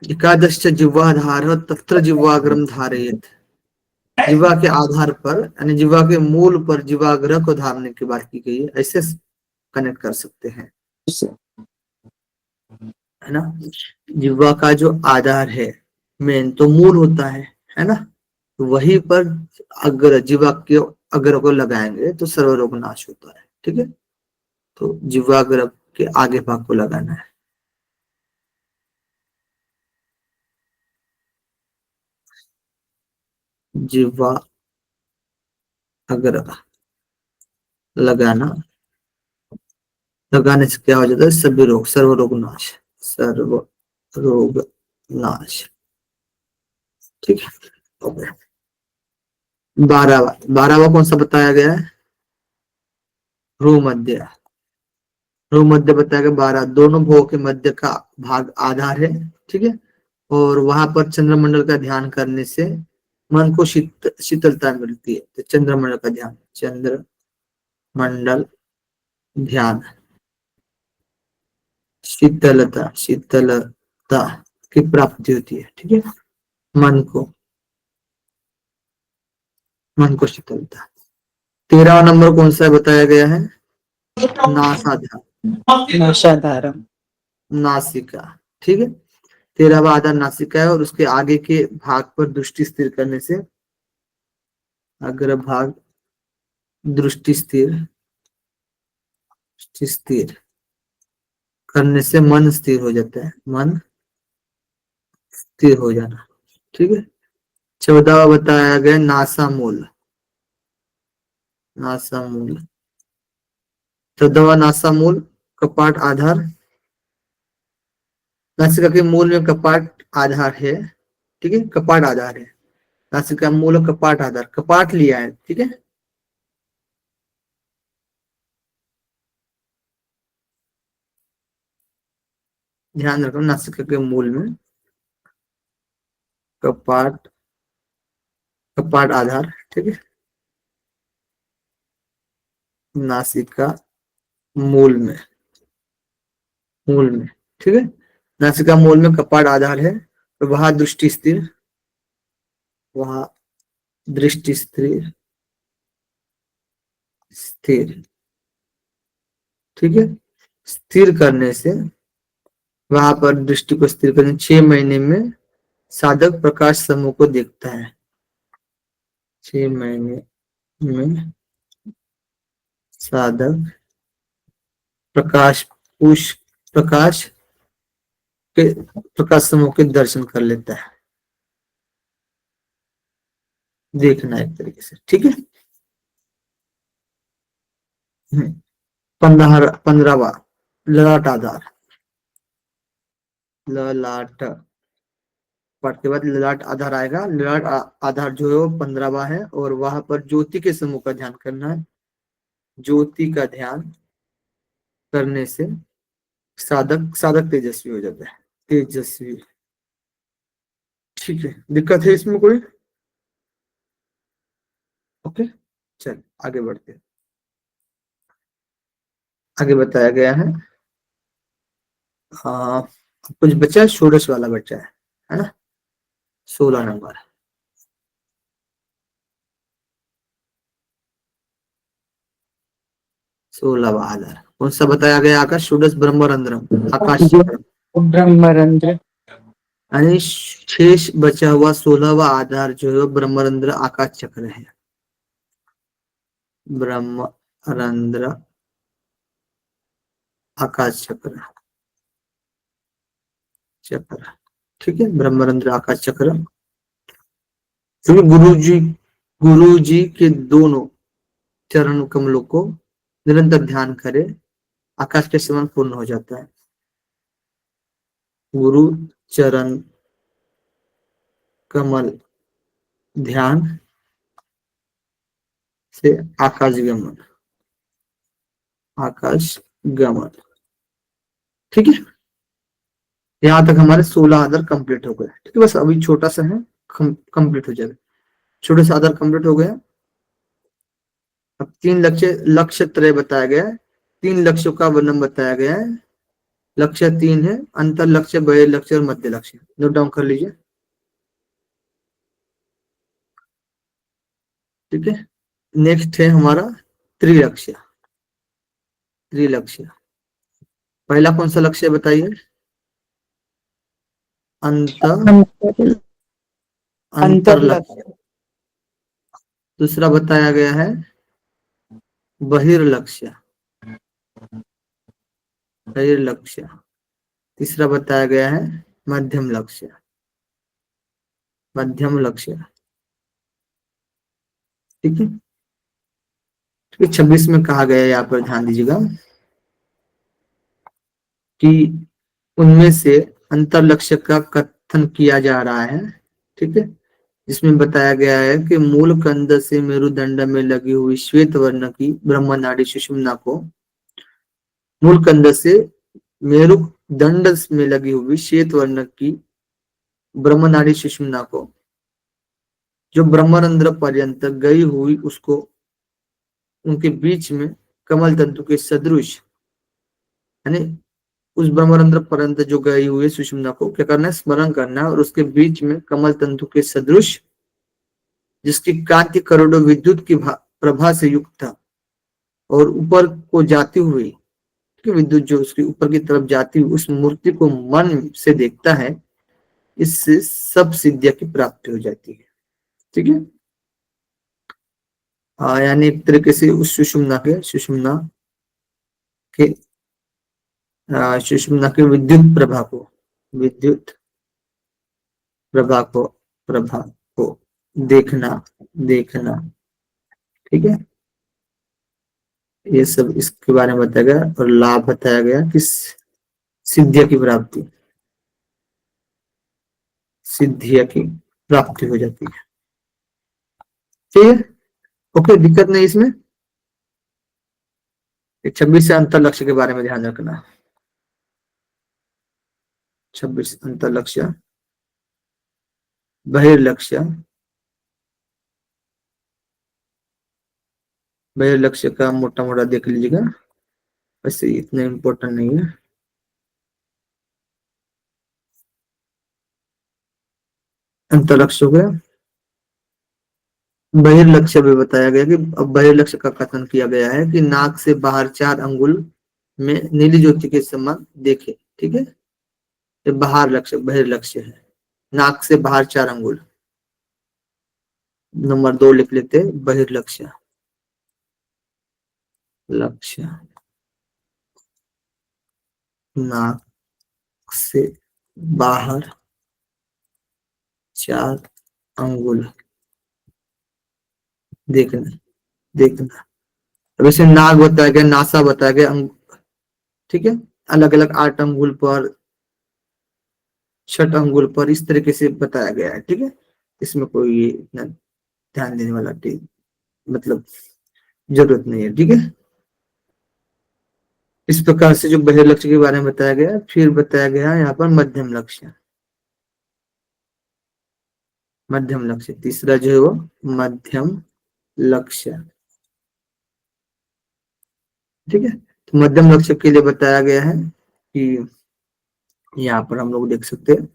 एकादश जिह्वाधार तत्र जिह्वाग्रम धारयेत, जिह्वा के आधार पर यानी जिह्वा के मूल पर जिह्वाग्रह को धारने की बात की गई है, ऐसे कनेक्ट कर सकते हैं, है ना? जिह्वा का जो आधार है मेन तो मूल होता है ना? वहीं पर अगर जिह्वा के अग्र को लगाएंगे तो सर्व रोग नाश होता है। ठीक है, तो जिह्वाग्र के आगे भाग को लगाना है। जिह्वा अग्र लगाना, लगाने से क्या हो जाता है? सभी रोग, सर्व रोग नाश, सर्व रोग नाश। ठीक है, ओके। 12वां कौन सा बताया गया है? भूमध्य। भूमध्य बताया गया 12 दोनों भुवों के मध्य का भाग आधार है। ठीक है, और वहां पर चंद्रमंडल का ध्यान करने से मन को शीतलता मिलती है। तो चंद्रमंडल का ध्यान, चंद्र मंडल ध्यान, शीतलता, शीतलता की प्राप्ति होती है। ठीक है, मन को, मन को शीतलता। 13वां नंबर कौन सा बताया गया है? नासाधार, नासाधारम। नासिका। ठीक है, 13वां आधार नासिका है, और उसके आगे के भाग पर दृष्टि स्थिर करने से, अग्रभाग दृष्टि स्थिर, स्थिर करने से मन स्थिर हो जाता है, मन स्थिर हो जाना। ठीक है, 14वां बताया गया नासा मूल, नासा मूल। 14वां नासा मूल कपाट आधार, नासिका के मूल में कपाट आधार है। ठीक है, कपाट आधार है, नासिका मूल और कपाट आधार, कपाट लिया है। ठीक है, ध्यान रखो, नासिका के मूल में कपाट, कपाट आधार। ठीक है, नासिका मूल में, मूल में। ठीक है, नासिका मूल में कपाट आधार है, तो वहां दृष्टि स्थिर, वहां दृष्टि स्थिर, स्थिर। ठीक है, स्थिर करने से, वहां पर दृष्टि को स्थिर करने 6 महीने में साधक प्रकाश समूह को देखता है। 6 महीने में साधक प्रकाश, उस प्रकाश के, प्रकाश समूह के दर्शन कर लेता है, देखना एक तरीके से। ठीक है, 15वां ललाट आधार, ललाट, पाठ के बाद ललाट आधार आएगा। ललाट आधार जो है वो 15वां है, और वहां पर ज्योति के समूह का ध्यान करना है। ज्योति का ध्यान करने से साधक, साधक तेजस्वी हो जाता है, तेजस्वी। ठीक है, दिक्कत है इसमें कोई? ओके, चल आगे बढ़ते हैं। आगे बताया गया है, हाँ कुछ बच्चा है, षोडश वाला बच्चा है ना? 16 नंबर, 16वां आधार कौन सा बताया गया? आकाश, षोडश ब्रह्मरंध्रम, आकाश चक्र। ब्रह्मरंध्र। यानी शेष बचा हुआ 16वां आधार जो है ब्रह्मरंध्र आकाश चक्र है। ब्रह्मरंध्र आकाश चक्र, चक्र। ठीक है, ब्रह्मरंध्र आकाश चक्र। क्योंकि गुरु जी के दोनों चरण कमलों को निरंतर ध्यान करे, आकाश के समान पूर्ण हो जाता है। गुरु चरण कमल ध्यान से आकाश गमन, आकाश गमन। ठीक है, यहाँ तक हमारे 16 आधार कंप्लीट हो गए। ठीक है, बस अभी छोटा सा है, कंप्लीट हो जाएगा। छोटे से आधार कंप्लीट हो गया। अब 3 लक्ष्य, लक्ष्य त्रय बताया गया है, 3 लक्ष्यों का वर्णन बताया गया है। लक्ष्य 3 है, अंतर लक्ष्य, बड़े लक्ष्य और मध्य लक्ष्य। नोट डाउन कर लीजिए। ठीक है, नेक्स्ट है हमारा त्रिलक्ष्य। त्रिलक्ष्य, पहला कौन सा लक्ष्य बताइए? अंतर लक्ष्य। दूसरा बताया गया है बहिर्लक्ष्य, बहिर्लक्ष्य। तीसरा बताया गया है मध्यम लक्ष्य, मध्यम लक्ष्य। ठीक है, 26 में कहा गया है, यहाँ पर ध्यान दीजिएगा कि उनमें से अंतर लक्ष्य का कथन किया जा रहा है, ठीक है, जिसमें बताया गया है कि मूल कंद से मेरुदंड में लगी हुई श्वेत वर्ण की ब्रह्म नाड़ी सुषुम्ना को, मूल कंद से मेरुदंड में लगी हुई श्वेत वर्ण की ब्रह्म नाड़ी सुषुम्ना को जो ब्रह्मरंध्र पर्यंत गई हुई उसको उनके बीच में कमल तंतु के सदृश, यानी उस ब्रह्मरंध्र पर्यंत जो गई हुई सुषुम्ना को क्या करना है, स्मरण करना है, और उसके बीच में कमल तंतु के सदृश जिसकी कांति करोड़ों विद्युत की प्रभा से युक्त था और ऊपर को जाती हुई विद्युत जो उसके ऊपर की तरफ जाती हुई उस मूर्ति को मन से देखता है, इससे सब सिद्धियां की प्राप्ति हो जाती है। ठीक है, यानी एक तरीके से उस सुषुम्ना के विद्युत प्रभा को देखना, ठीक है, ये सब इसके बारे में बताया गया और लाभ बताया गया कि सिद्धिया की प्राप्ति हो जाती है। ठीक है, ओके, दिक्कत नहीं इसमें। 26 से अंतर लक्ष्य के बारे में ध्यान रखना। 26 अंतर लक्ष्य, बहिर्लक्ष्य, बहिर्लक्ष्य का मोटा मोटा देख लीजिएगा, वैसे इतना इम्पोर्टेंट नहीं है। अंतर लक्ष्य हो गया। बहिर्लक्ष्य भी बताया गया कि अब बहिर्लक्ष्य का कथन किया गया है कि नाक से बाहर 4 अंगुल में नीली ज्योति के समान देखे। ठीक है, ये बाहर लक्ष्य बहिर्लक्ष्य है, नाक से बाहर 4 अंगुल। नंबर 2 लिख लेते, बहिर्लक्ष्य, लक्ष्य नाक से बाहर 4 अंगुल देखना। अब इसे नाक बताया गया, नासा बताया गया, ठीक है, अलग अलग 8 अंगुल पर, 6 अंगुल पर, इस तरीके से बताया गया है। ठीक है, इसमें कोई इतना ध्यान देने वाला मतलब जरूरत नहीं है। ठीक है, इस प्रकार से जो बहिर्लक्ष्य के बारे में बताया गया। फिर बताया गया यहाँ पर मध्यम लक्ष्य, तीसरा जो है वो मध्यम लक्ष्य। ठीक है, तो मध्यम लक्ष्य के लिए बताया गया है कि यहाँ पर हम लोग देख सकते हैं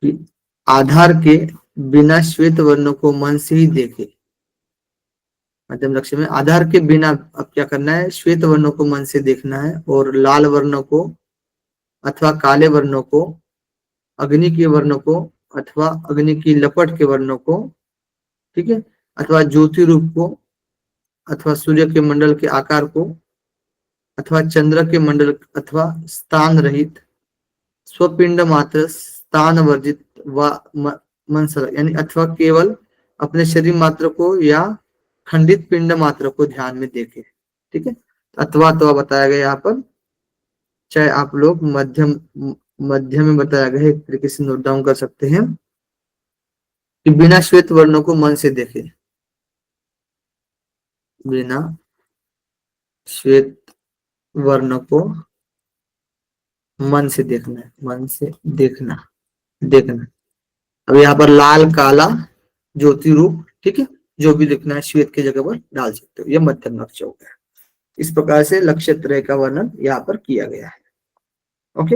कि आधार के बिना श्वेत वर्णों को मन से ही देखे। मध्यम लक्ष्य में आधार के बिना अब क्या करना है, श्वेत वर्णों को मन से देखना है और लाल वर्णों को अथवा काले वर्णों को, अग्नि के वर्णों को अथवा अग्नि की लपट के वर्णों को, ठीक है, अथवा ज्योति रूप को, अथवा सूर्य के मंडल के आकार को, अथवा चंद्र के मंडल, अथवा स्थान रहित स्वपिंड मात्र स्थान वर्जित व मनसर, यानी अथवा केवल अपने शरीर मात्र को या खंडित पिंड मात्र को ध्यान में देखे। ठीक है, अथवा तो बताया गया यहाँ पर, चाहे आप लोग मध्य में बताया गया है, एक तरीके से नोट डाउन कर सकते हैं कि बिना श्वेत वर्णों को मन से देखे, बिना श्वेत वर्ण को मन से देखना है, मन से देखना। अब यहाँ पर लाल काला ज्योति रूप, ठीक है, जो भी देखना है श्वेत की जगह पर डाल सकते हो। यह मध्यम लक्ष्य हो गया। इस प्रकार से लक्ष्य त्रय का वर्णन यहाँ पर किया गया है। ओके,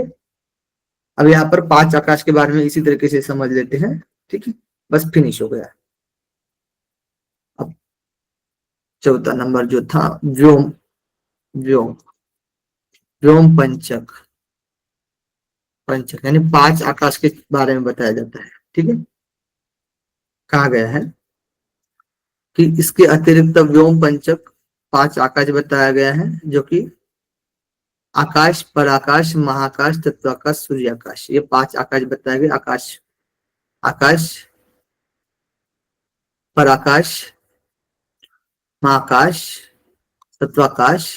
अब यहाँ पर 5 आकाश के बारे में इसी तरीके से समझ लेते हैं। ठीक है, बस फिनिश हो गया। अब चौथा नंबर जो था व्योम, व्योम पंचक यानी 5 आकाश के बारे में बताया जाता है। ठीक है, कहा गया है कि इसके अतिरिक्त व्योम पंचक 5 आकाश बताया गया है, जो कि आकाश, पराकाश, महाकाश, तत्वाकाश, सूर्याकाश, ये 5 आकाश बताया गया। आकाश, पराकाश, महाकाश, तत्वाकाश,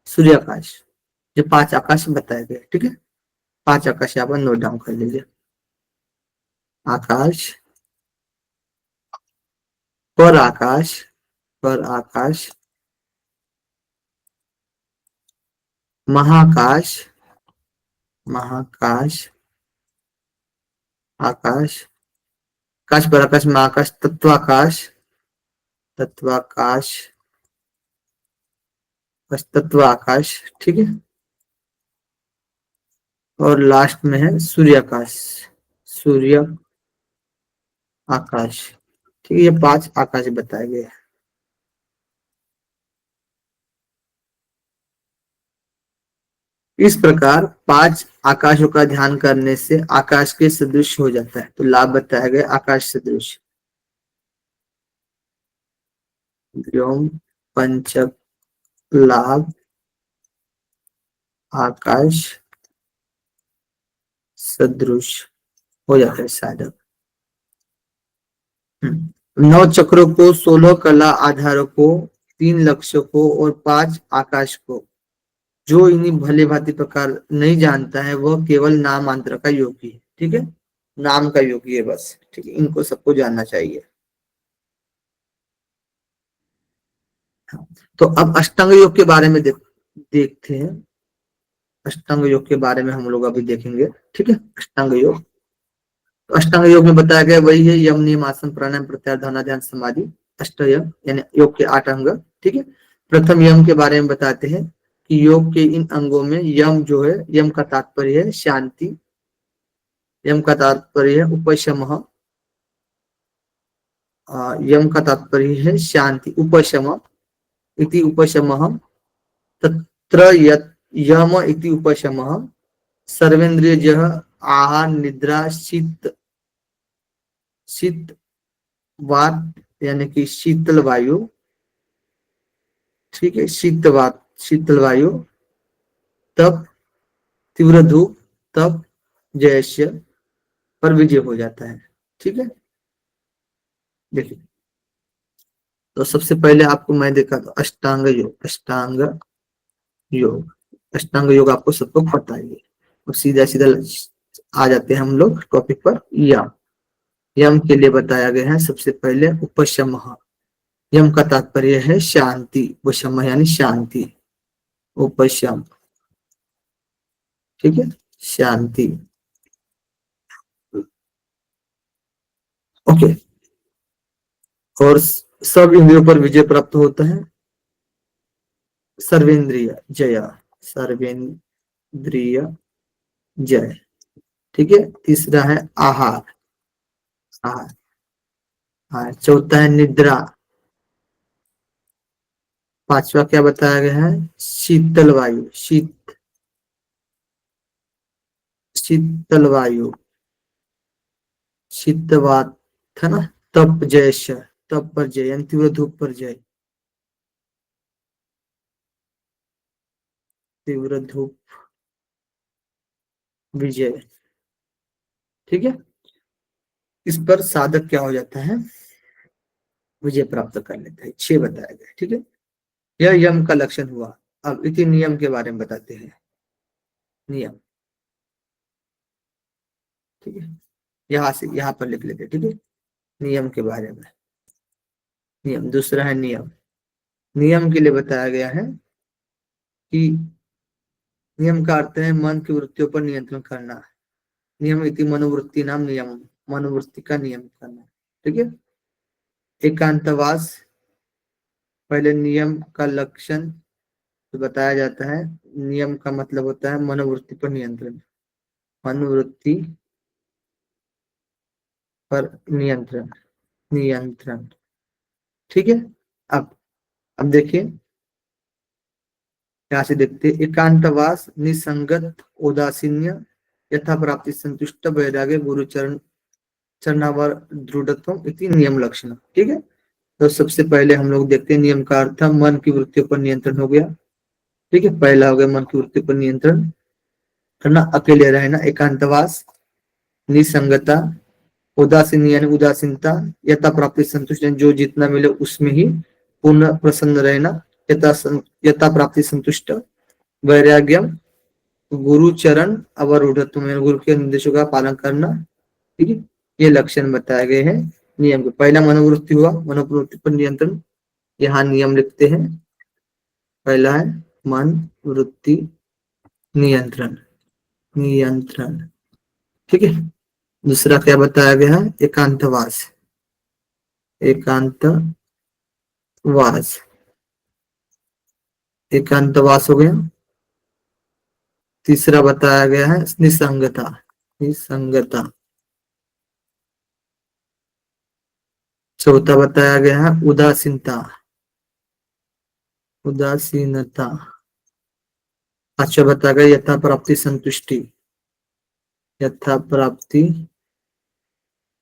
सूर्याकाश, ये 5 आकाश बताए गए। ठीक है, 5 आकाश यहाँ पर नोट डाउन कर लीजिए। आकाश, पर आकाश, पर आकाश, महाकाश, महाकाश, आकाश, आकाश पर आकाश, महाकाश, तत्वाकाश, तत्वाकाश, बस तत्व आकाश, ठीक है। और लास्ट में है सूर्य आकाश, सूर्य आकाश, ठीक है। ये 5 आकाश बताए गए हैं। इस प्रकार 5 आकाशों का ध्यान करने से आकाश के सदृश हो जाता है। तो लाभ बताया गया आकाश सदृश। व्योम पंचक लाभ आकाश सदृश हो जाता है साधक। 9 चक्रों को, 16 कला आधारों को, 3 लक्ष्यों को और 5 आकाश को जो इन्हीं भले भांति प्रकार नहीं जानता है वह केवल नाम मात्र का योगी है, ठीक है। नाम का योगी है बस, ठीक है। इनको सबको जानना चाहिए। तो अब अष्टांग योग के बारे में देखते हैं। अष्टांग योग के बारे में हम लोग अभी देखेंगे, ठीक है। अष्टांग योग, तो अष्टांग योग में बताया गया वही है यम नियम आसन प्राणायाम प्रत्याहार धारणा ध्यान समाधि, अष्टयम यानी योग के 8 अंग, ठीक है। प्रथम यम के बारे में बताते हैं कि योग के इन अंगों में यम जो है, यम का तात्पर्य है शांति, यम का तात्पर्य है उपशम, यम का तात्पर्य है शांति, उपशम इति उपशमः, तत्र यम इति उपशमः, सर्वेन्द्रियजः आहार निद्रा शीत, शीत वात यानी कि शीतल वायु, ठीक है। शीत वात शीतल वायु, तप तीव्र धूप, तप जयस्य पर विजय हो जाता है, ठीक है। देखिए, तो सबसे पहले आपको मैं देखा तो अष्टांग योग, अष्टांग योग, अष्टांग योग आपको सबको पता ही है। और सीधा सीधा आ जाते हैं हम लोग टॉपिक पर। यम, यम के लिए बताया गया है सबसे पहले उपशम, यम का तात्पर्य है शांति, उपशम यानी शांति, उपशम, ठीक है, शांति, ओके। और सब इंद्रियों पर विजय प्राप्त होता है, सर्वेंद्रिय जय, सर्वेंद्रिय जय, ठीक है। तीसरा है आहार, आहार, हाँ। चौथा है निद्रा, पांचवा क्या बताया गया है, शीतल वायु, शीतल वायु, शीतवात है ना, तप जयश, तप पर जय यानी तीव्र धूप पर जय, तीव्र धूप विजय, ठीक है। इस पर साधक क्या हो जाता है, विजय प्राप्त कर लेता है। 6 बताया गया, ठीक है। यह यम का लक्षण हुआ। अब इति नियम के बारे में बताते हैं। नियम, ठीक है, यहां से यहां पर लिख लेते, ठीक है। नियम के बारे में, नियम दूसरा है नियम। नियम के लिए बताया गया है कि नियम का अर्थ है मन की वृत्तियों पर नियंत्रण करना। नियम इति मनोवृत्ति नाम नियम, मनोवृत्ति का नियम करना, ठीक है। एकांतवास, पहले नियम का लक्षण तो बताया जाता है। नियम का मतलब होता है मनोवृत्ति पर नियंत्रण, मनोवृत्ति पर नियंत्रण, नियंत्रण, ठीक है। अब देखिए, यहां से देखते एकांतवास, निसंगत, उदासीन्य, यथा प्राप्ति संतुष्ट, वैराग्य, गुरु चरणावर दृढ़त्व इति नियम लक्षण, ठीक है। तो सबसे पहले हम लोग देखते हैं नियम का अर्थ, मन की वृत्तियों पर नियंत्रण हो गया, ठीक है। पहला हो गया मन की वृत्ति पर नियंत्रण करना, अकेले रहना, एकांतवास, निसंगता, उदासीन यानी उदासीनता, यथा प्राप्ति संतुष्ट जो जितना मिले उसमें ही पूर्ण प्रसन्न रहना, यथा प्राप्ति संतुष्ट, वैराग्यम गुरु चरण अवरुद्धत्व में गुरु के निर्देशों का पालन करना। ठीक है, ये लक्षण बताए गए हैं नियम के। पहला मनोवृत्ति हुआ, मनोवृत्ति पर नियंत्रण, यहाँ नियम लिखते हैं। पहला है मन वृत्ति नियंत्रण, नियंत्रण। ठीक है, दूसरा क्या बताया गया है, एकांतवास, एकांतवास, एकांतवास हो गया। तीसरा बताया गया है निसंगता, निसंगता। चौथा बताया गया है उदासीनता, उदासीनता। पांचवा बताया गया यथा प्राप्ति संतुष्टि, यथा प्राप्ति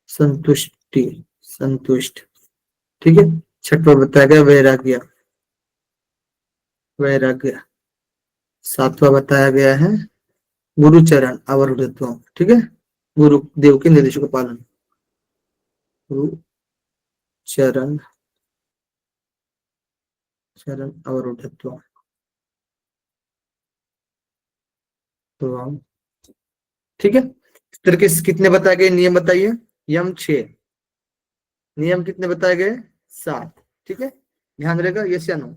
संतुष्टि, संतुष्ट। ठीक है, छठवा बताया गया वैराग्य, वैराग्य। सातवां बताया गया है गुरुचरण अवरुद्धत्व। ठीक है, गुरुदेव के निर्देशों का पालन, गुरु चरण, चरण अवरुद्धत्व। तो ठीक है, इस तरह के कितने बताए गए नियम बताइए। यम 6, नियम कितने बताए गए, 7। ठीक है, ध्यान रहेगा, यस या नो।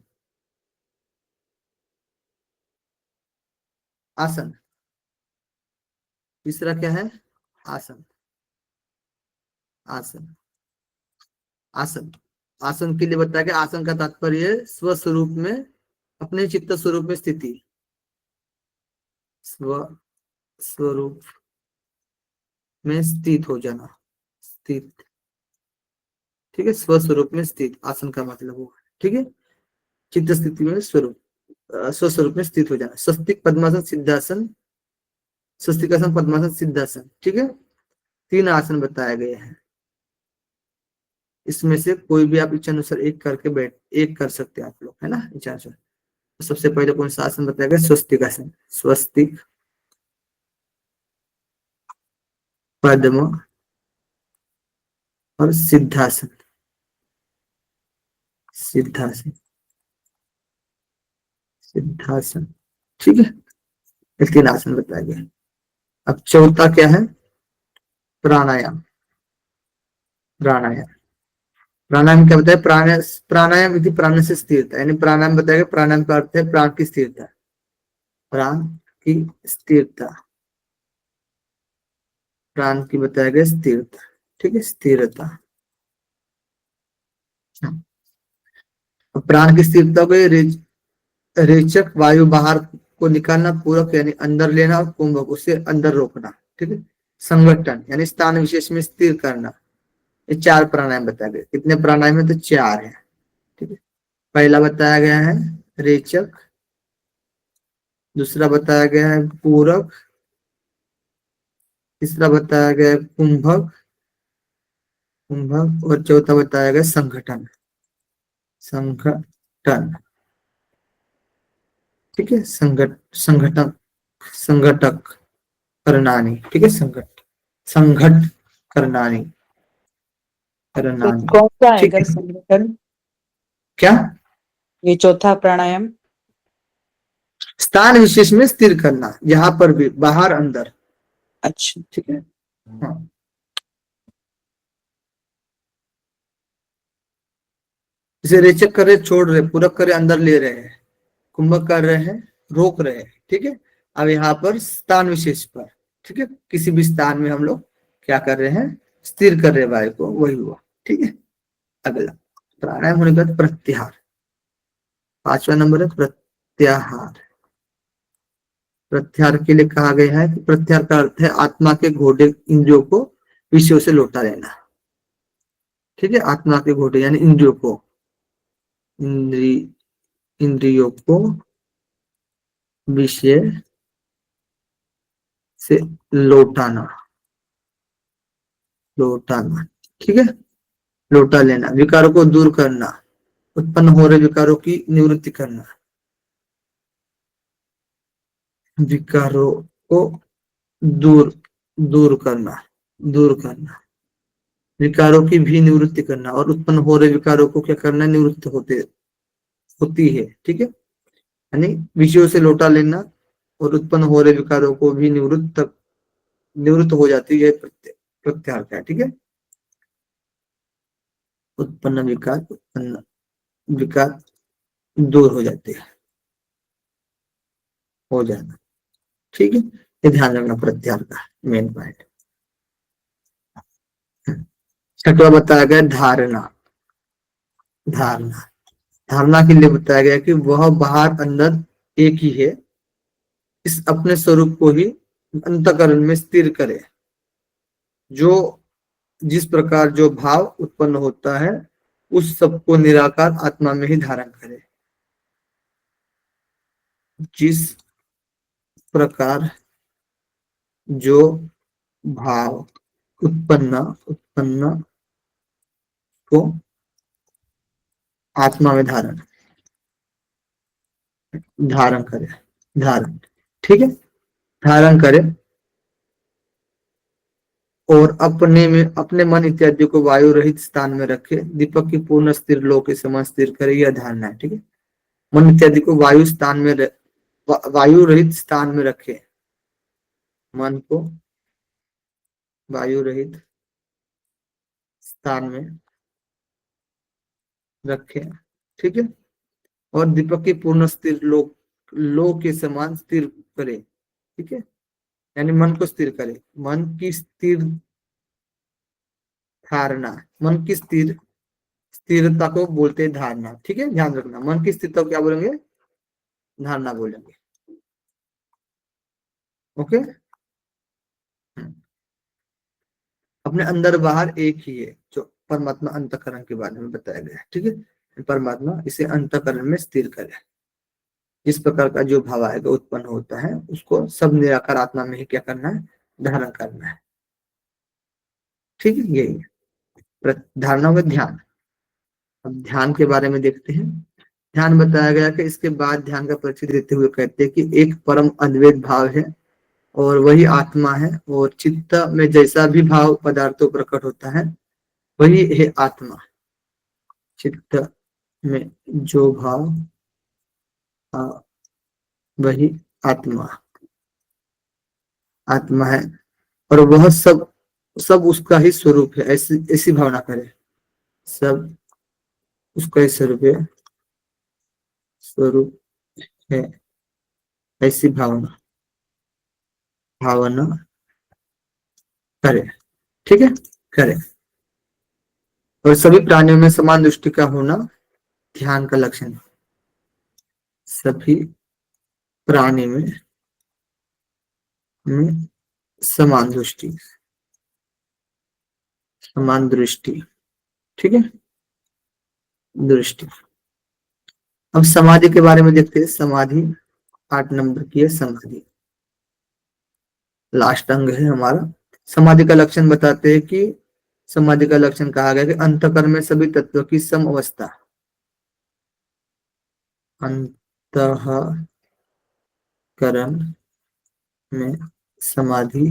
आसन, तीसरा क्या है, आसन, आसन, आसन। आसन के लिए बताया गया, आसन का तात्पर्य स्व स्वरूप में, अपने चित्त स्वरूप में स्थिति, स्व स्वरूप में स्थित हो जाना, स्थित। ठीक है, स्व स्वरूप में स्थित आसन का मतलब वो। ठीक है, चित्त स्थिति में स्वरूप, स्वस्वरूप में स्थित हो जाना। स्वस्तिक, पद्मासन, सिद्धासन, स्वस्तिकासन, पद्मासन, सिद्धासन। ठीक है, 3 आसन बताए गए हैं। इसमें से कोई भी आप इच्छा अनुसार एक करके एक कर सकते हैं आप लोग, है ना, इच्छा अनुसार। तो सबसे पहले कौन सा आसन बताया गया, स्वस्तिकासन, स्वस्तिक, पद्म और सिद्धासन, सिद्धासन, सिद्धासन। ठीक है, ये 3 आसन बताया गया। अब चौथा क्या है, प्राणायाम, प्राणायाम। प्राणायाम क्या बताया, प्राणायाम यदि प्राण से स्थिरता, यानी प्राणायाम बताएगा, प्राणायाम का अर्थ है प्राण की स्थिरता, प्राण की स्थिरता, प्राण की बताया गया स्थिरता। ठीक है, स्थिरता। प्राण की स्थिरता को रेचक वायु बाहर को निकालना, पूरक यानी अंदर लेना, और कुंभक उसे अंदर रोकना। ठीक है, संगठन यानी स्थान विशेष में स्थिर करना। ये 4 प्राणायाम बताए गए। कितने प्राणायाम है, तो 4 है। ठीक है, पहला बताया गया है रेचक, दूसरा बताया गया है पूरक, तीसरा बताया गया है कुंभक, कुंभक, और चौथा बताया गया संगठन, संगठन। ठीक है, संगठन, संगठक करनानी। ठीक है, संघट करनानी, तो करनानी। कौन सा ठीक आएगा है, संगठन, क्या, ये चौथा प्राणायाम। स्थान विशेष में स्थिर करना, यहाँ पर भी बाहर अंदर। अच्छा, ठीक है, हाँ। इसे रेचक कर रहे, छोड़ रहे, पूरक करे, अंदर ले रहे हैं, कुंभक कर रहे हैं, रोक रहे हैं। ठीक है, अब यहाँ पर स्थान विशेष पर, ठीक है, किसी भी स्थान में हम लोग क्या कर रहे हैं, स्थिर कर रहे हैं वायु को, वही हुआ। ठीक है, अगला प्राणायाम होने के बाद प्रत्याहार, 5वां नंबर है प्रत्याहार। प्रत्याहार के लिए कहा गया है कि प्रत्याहार का अर्थ है आत्मा के घोड़े इंद्रियों को विषयों से लौटा लेना। ठीक है, आत्मा के घोड़े यानी इंद्रियों को, इंद्रियों को विषय से लौटाना, लौटाना। ठीक है, लौटा लेना, विकारों को दूर करना, उत्पन्न हो रहे विकारों की निवृत्ति करना, विकारों को दूर दूर करना, दूर करना, विकारों की भी निवृत्ति करना, और उत्पन्न हो रहे विकारों को क्या करना, निवृत्त होती है। ठीक है, यानी विषयों से लौटा लेना, और उत्पन्न हो रहे विकारों को भी निवृत्त हो जाती है, प्रत्याहार का है। ठीक है, उत्पन्न विकार दूर हो जाते हैं, हो जाना। ठीक है, ये ध्यान रखना प्रत्याहार का मेन पॉइंट। छठवा बताया गया धारणा। धारणा धारणा के लिए बताया गया कि वह बाहर अंदर एक ही है, इस अपने स्वरूप को ही अंतःकरण में स्थिर करे। जो जिस प्रकार जो भाव उत्पन्न होता है उस सबको निराकार आत्मा में ही धारण करे। जिस प्रकार जो भाव उत्पन्न को आत्मा में धारण करे। धारण, ठीक है, धारण करे और अपने मन इत्यादि को वायु रहित स्थान में रखे, दीपक की पूर्ण स्थिर लो के समान स्थिर करे, यह धारणा है। ठीक है, मन इत्यादि को वायु रहित स्थान में रखे, मन को वायु रहित स्थान में रखे। ठीक है, और दीपक की पूर्ण स्थिर लो के समान स्थिर करे। ठीक है, यानी मन को स्थिर करे। मन की स्थिर धारणा, मन की स्थिरता को बोलते हैं धारणा। ठीक है, ध्यान रखना, मन की स्थिरता को क्या बोलेंगे? धारणा बोलेंगे। ओके, अपने अंदर बाहर एक ही है, जो परमात्मा अंतःकरण के बारे में बताया गया है। ठीक है, परमात्मा इसे अंतःकरण में स्थिर करे। जिस प्रकार का जो भाव आएगा उत्पन्न होता है उसको सब निराकार आत्मा में ही क्या करना है? धारण करना है। ठीक है, यही धारणा में ध्यान। अब ध्यान के बारे में देखते हैं। ध्यान बताया गया कि इसके बाद ध्यान का परिचय देते हुए कहते हैं कि एक परम अद्वैत भाव है और वही आत्मा है, और चित्त में जैसा भी भाव पदार्थों प्रकट होता है वही है आत्मा। चित्त में जो भाव वही आत्मा है, और वह सब उसका ही स्वरूप है। ऐसी भावना करे, सब उसका ही स्वरूप है, ऐसी भावना करे। ठीक है, करे। और सभी प्राणियों में समान दृष्टि का होना ध्यान का लक्षण है। सभी प्राणी में समान दृष्टि। ठीक है, दृष्टि। अब समाधि के बारे में देखते हैं। समाधि 8 नंबर की है। समाधि लास्ट अंग है हमारा। समाधि का लक्षण बताते हैं कि समाधि का लक्षण कहा गया कि अंतःकरण में सभी तत्वों की सम अवस्था। अंतःकरण में समाधि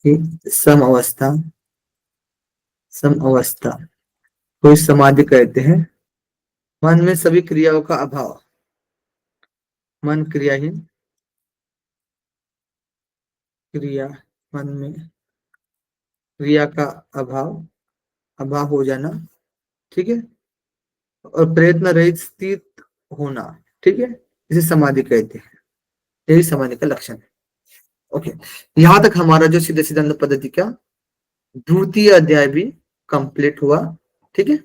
की सम अवस्था को समाधि कहते हैं। मन में सभी क्रियाओं का अभाव, मन क्रियाहीन, मन में क्रिया का अभाव हो जाना। ठीक है, और प्रयत्न रहित स्थिर होना। ठीक है, इसे समाधि कहते हैं। यही समाधि का लक्षण है। ओके, यहां तक हमारा जो सीधे सिद्धांत पद्धति का द्वितीय अध्याय भी कंप्लीट हुआ। ठीक है।